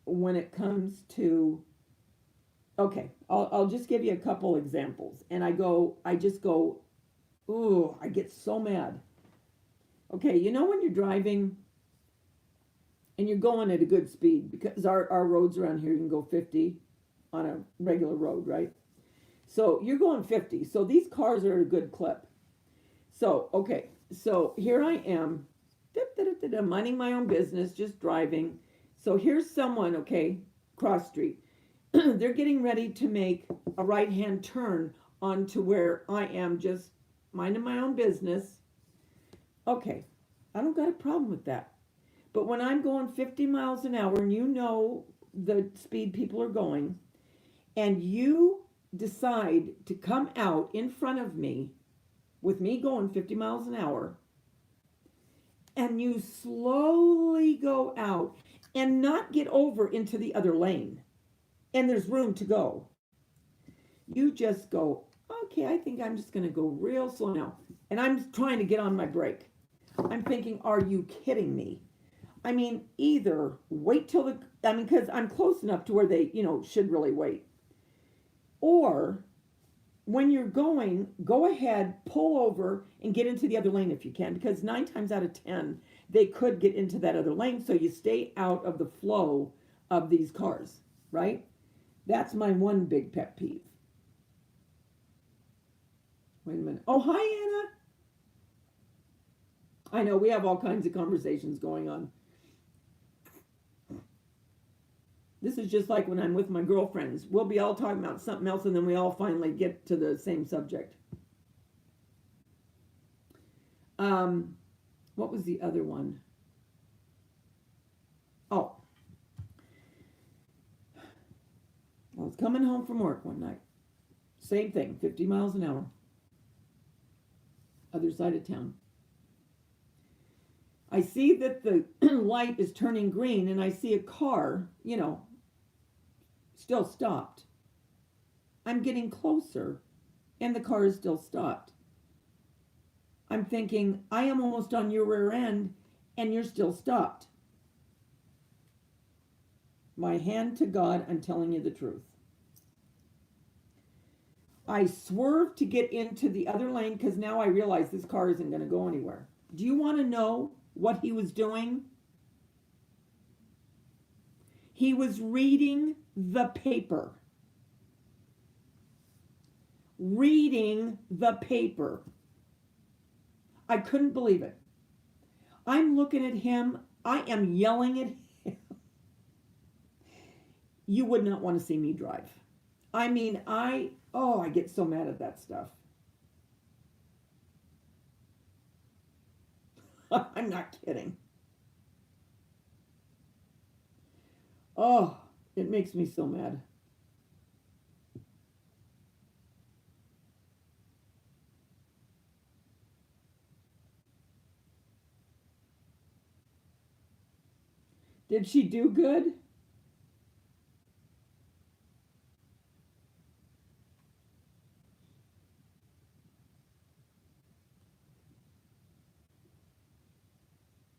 when it comes to, okay, I'll just give you a couple examples. And I just go, ooh, I get so mad. Okay, when you're driving and you're going at a good speed, because our roads around here, you can go 50 on a regular road, right? So you're going 50. So these cars are at a good clip. So, okay, so here I am, minding my own business, just driving. So here's someone, okay, cross street. They're getting ready to make a right hand turn onto where I am just minding my own business. Okay, I don't got a problem with that. But when I'm going 50 miles an hour and you know the speed people are going, and you decide to come out in front of me with me going 50 miles an hour, and you slowly go out and not get over into the other lane, and there's room to go, you just go, okay, I think I'm just going to go real slow now. And I'm trying to get on my brake. I'm thinking, are you kidding me? I mean, either wait till because I'm close enough to where they, should really wait. Or when you're going, go ahead, pull over and get into the other lane if you can, because 9 times out of 10, they could get into that other lane. So you stay out of the flow of these cars, right? That's my one big pet peeve. Wait a minute. Oh, hi, Anna. I know we have all kinds of conversations going on. This is just like when I'm with my girlfriends. We'll be all talking about something else and then we all finally get to the same subject. What was the other one? Oh. I was coming home from work one night. Same thing, 50 miles an hour. Other side of town. I see that the light is turning green and I see a car, still stopped. I'm getting closer and the car is still stopped. I'm thinking, I am almost on your rear end and you're still stopped. My hand to God, I'm telling you the truth. I swerved to get into the other lane because now I realize this car isn't going to go anywhere. Do you want to know what he was doing? He was reading the paper. Reading the paper. I couldn't believe it. I'm looking at him. I am yelling at him. You would not want to see me drive. I mean, I get so mad at that stuff. I'm not kidding. Oh, it makes me so mad. Did she do good?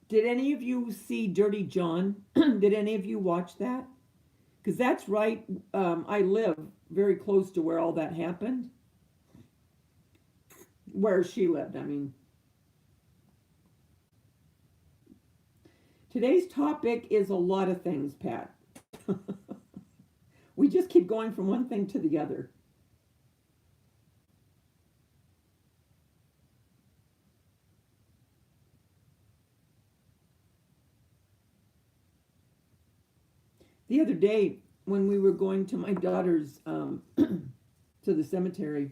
Did any of you see Dirty John? Did any of you watch that? Because that's right. I live very close to where all that happened. Where she lived, I mean. Today's topic is a lot of things, Pat. We just keep going from one thing to the other. The other day, when we were going to my daughter's, to the cemetery,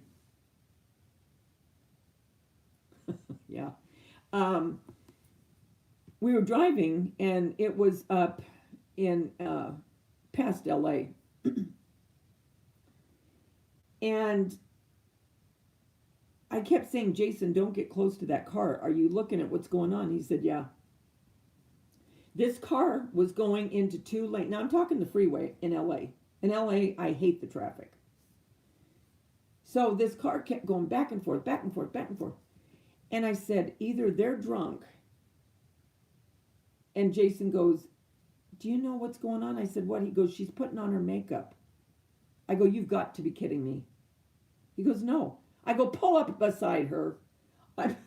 yeah, we were driving, and it was up in past LA, and I kept saying, Jason, don't get close to that car. Are you looking at what's going on? He said, yeah. This car was going into 2 lanes. Now I'm talking the freeway in LA. In LA, I hate the traffic. So this car kept going back and forth, back and forth, back and forth. And I said, either they're drunk. And Jason goes, do you know what's going on? I said, what? He goes, she's putting on her makeup. I go, you've got to be kidding me. He goes, no. I go, pull up beside her. I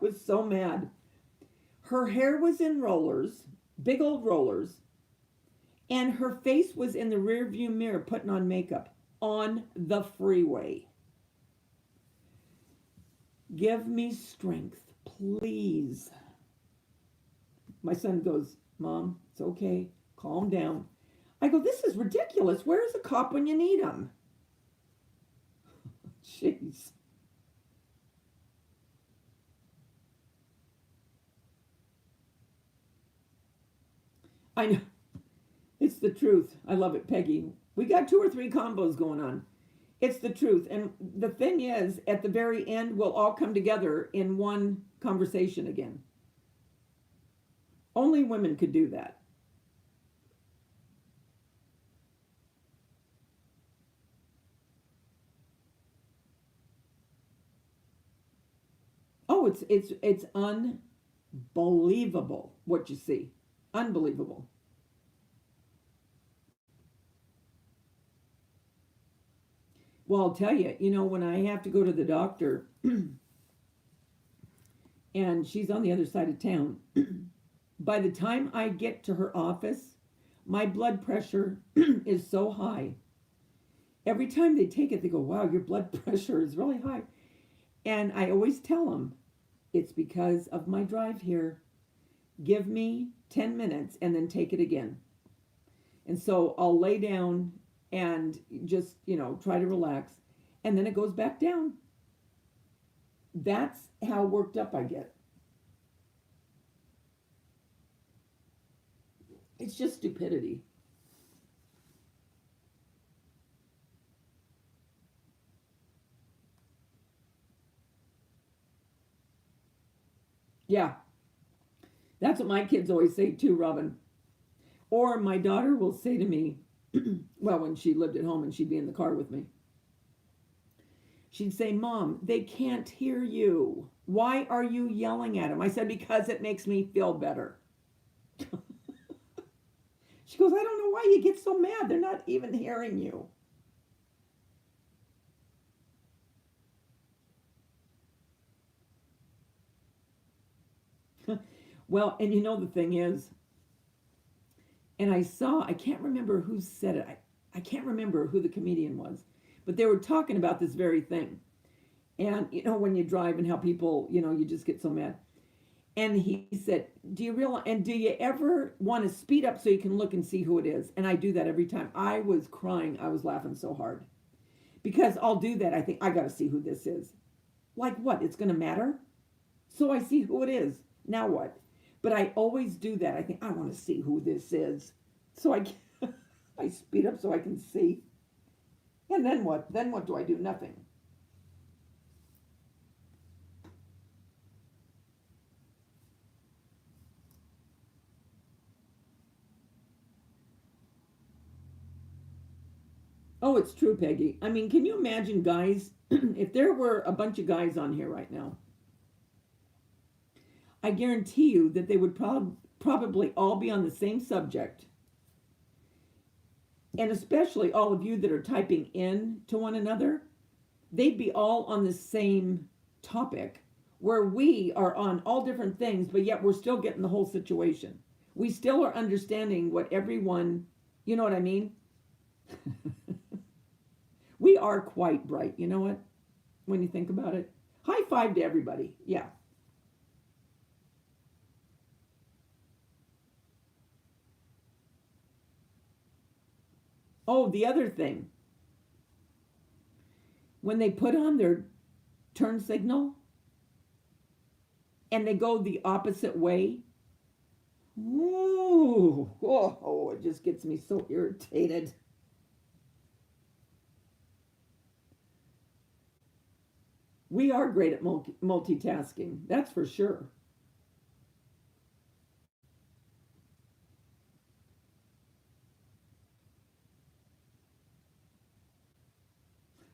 was so mad. Her hair was in rollers, big old rollers, and her face was in the rear view mirror putting on makeup on the freeway. Give me strength, please. My son goes, Mom, it's okay. Calm down. I go, this is ridiculous. Where's a cop when you need him? Jeez. I know. It's the truth. I love it, Peggy. We got 2 or 3 combos going on. It's the truth. And the thing is, at the very end, we'll all come together in one conversation again. Only women could do that. Oh, it's unbelievable what you see. Unbelievable. Well, I'll tell you, when I have to go to the doctor and she's on the other side of town, by the time I get to her office, my blood pressure is so high. Every time they take it, they go, wow, your blood pressure is really high. And I always tell them, it's because of my drive here. Give me 10 minutes and then take it again. And so I'll lay down and just, try to relax. And then it goes back down. That's how worked up I get. It's just stupidity. Yeah, that's what my kids always say too, Robin. Or my daughter will say to me, well, when she lived at home and she'd be in the car with me, she'd say, Mom, they can't hear you. Why are you yelling at them? I said, because it makes me feel better. She goes, I don't know why you get so mad. They're not even hearing you. Well, and the thing is, and I can't remember who said it. I can't remember who the comedian was, but they were talking about this very thing. And, when you drive and how people, you just get so mad. And he said, do you realize, and do you ever want to speed up so you can look and see who it is? And I do that every time. I was crying. I was laughing so hard. Because I'll do that. I think, I got to see who this is. Like what? It's going to matter? So I see who it is. Now what? But I always do that. I think, I want to see who this is. So I speed up so I can see. And then what? Then what do I do? Nothing. Oh, it's true, Peggy. I mean, can you imagine, guys, if there were a bunch of guys on here right now, I guarantee you that they would probably all be on the same subject. And especially all of you that are typing in to one another, they'd be all on the same topic where we are on all different things, but yet we're still getting the whole situation. We still are understanding what everyone, you know what I mean? We are quite bright, you know what? When you think about it. High five to everybody. Yeah. Oh, the other thing. When they put on their turn signal and they go the opposite way, ooh, oh, it just gets me so irritated. We are great at multitasking, that's for sure.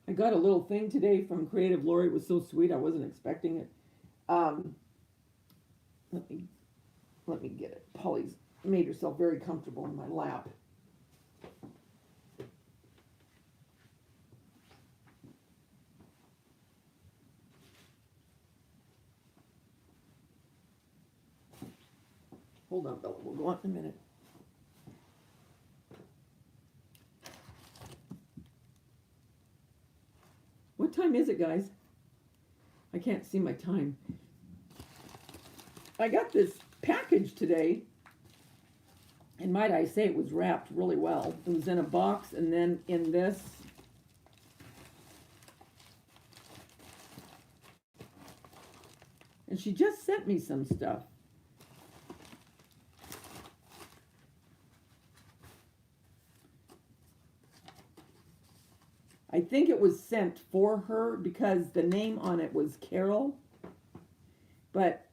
I got a little thing today from Creative Lori. It was so sweet. I wasn't expecting it. Um, let me get it. Polly's made herself very comfortable in my lap. Hold on, Bella. We'll go on in a minute. What time is it, guys? I can't see my time. I got this package today, and might I say it was wrapped really well. It was in a box and then in this. And she just sent me some stuff. I think it was sent for her because the name on it was Carol, but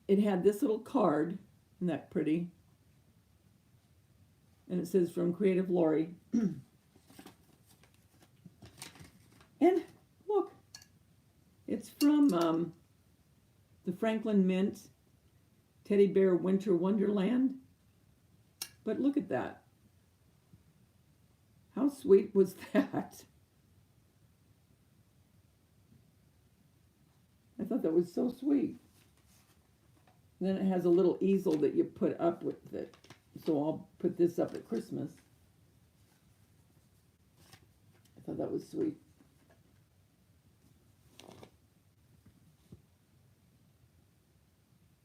it had this little card. Isn't that pretty? And it says from Creative Lori. And look, it's from the Franklin Mint Teddy Bear Winter Wonderland. But look at that. How sweet was that? I thought that was so sweet. And then it has a little easel that you put up with it. So I'll put this up at Christmas. I thought that was sweet.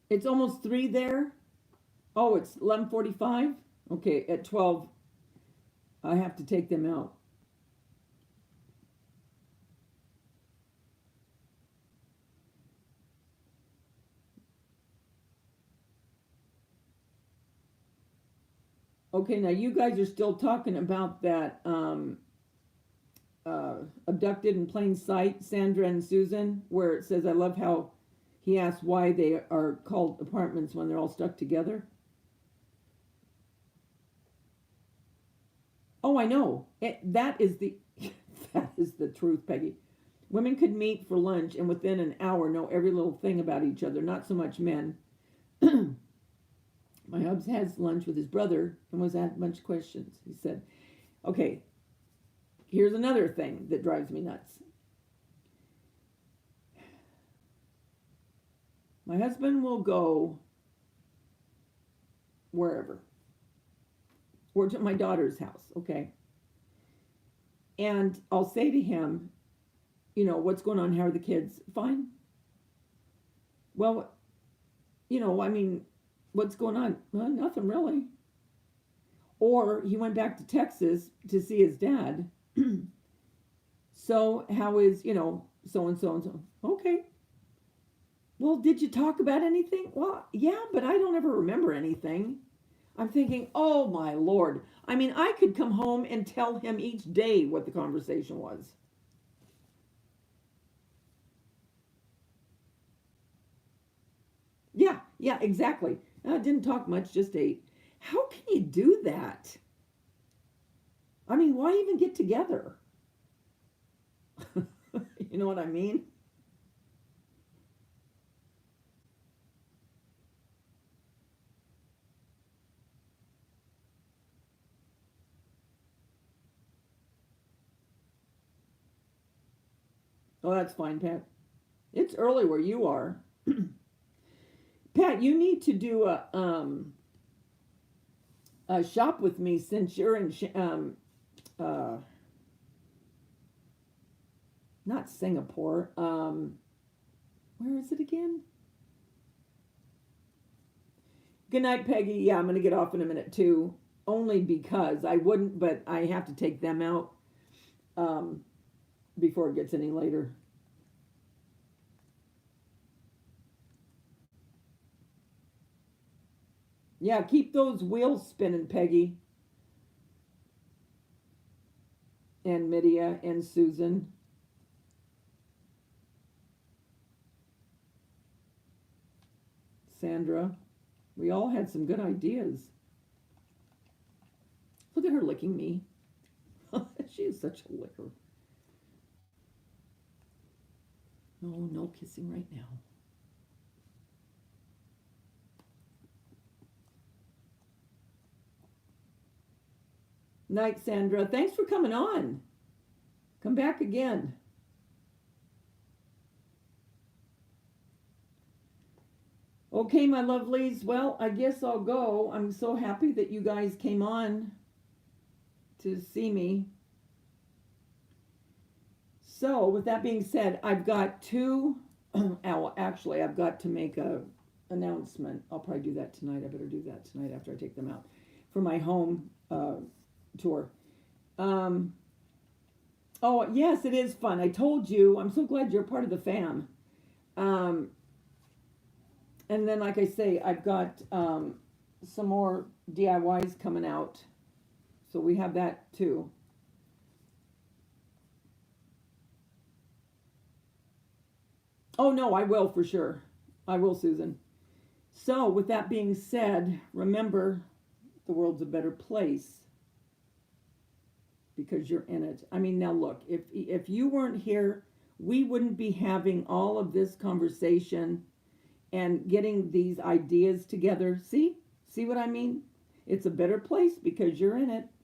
It's almost 3 there. Oh, it's 11:45. Okay, at 12, I have to take them out. Okay, now you guys are still talking about that abducted in plain sight, Sandra and Susan, where it says, I love how he asked why they are called apartments when they're all stuck together. Oh, I know. That is the that is the truth, Peggy. Women could meet for lunch and within an hour know every little thing about each other, not so much men. My hubs has lunch with his brother and was asked a bunch of questions. He said, okay, here's another thing that drives me nuts. My husband will go wherever, or to my daughter's house, okay? And I'll say to him, you know, what's going on? How are the kids? Fine. Well, you know, I mean, what's going on? Well, nothing really. Or he went back to Texas to see his dad. So how is, you know, so and so and so? Okay. Well, did you talk about anything? Well, yeah, but I don't ever remember anything. I'm thinking, oh my Lord. I mean, I could come home and tell him each day what the conversation was. Yeah, exactly. I didn't talk much, just ate. How can you do that? I mean, why even get together? You know what I mean? Oh, that's fine, Pat. It's early where you are. Pat, you need to do a shop with me since you're in uh, not Singapore. Where is it again? Good night, Peggy. Yeah, I'm gonna get off in a minute too. Only because I wouldn't, but I have to take them out um, before it gets any later. Yeah, keep those wheels spinning, Peggy and Midia and Susan. Sandra. We all had some good ideas. Look at her licking me. She is such a licker. No, no kissing right now. Night, Sandra. Thanks for coming on. Come back again. Okay, my lovelies. Well, I guess I'll go. I'm so happy that you guys came on to see me. So, with that being said, I've got two. Actually, I've got to make a announcement. I'll probably do that tonight. I better do that tonight after I take them out for my home tour. Oh, yes, it is fun. I told you. I'm so glad you're part of the fam. And then, like I say, I've got some more DIYs coming out. So we have that too. Oh, no, I will for sure. I will, Susan. So, with that being said, remember the world's a better place because you're in it. I mean, now look, if you weren't here, we wouldn't be having all of this conversation and getting these ideas together. See? See what I mean? It's a better place because you're in it.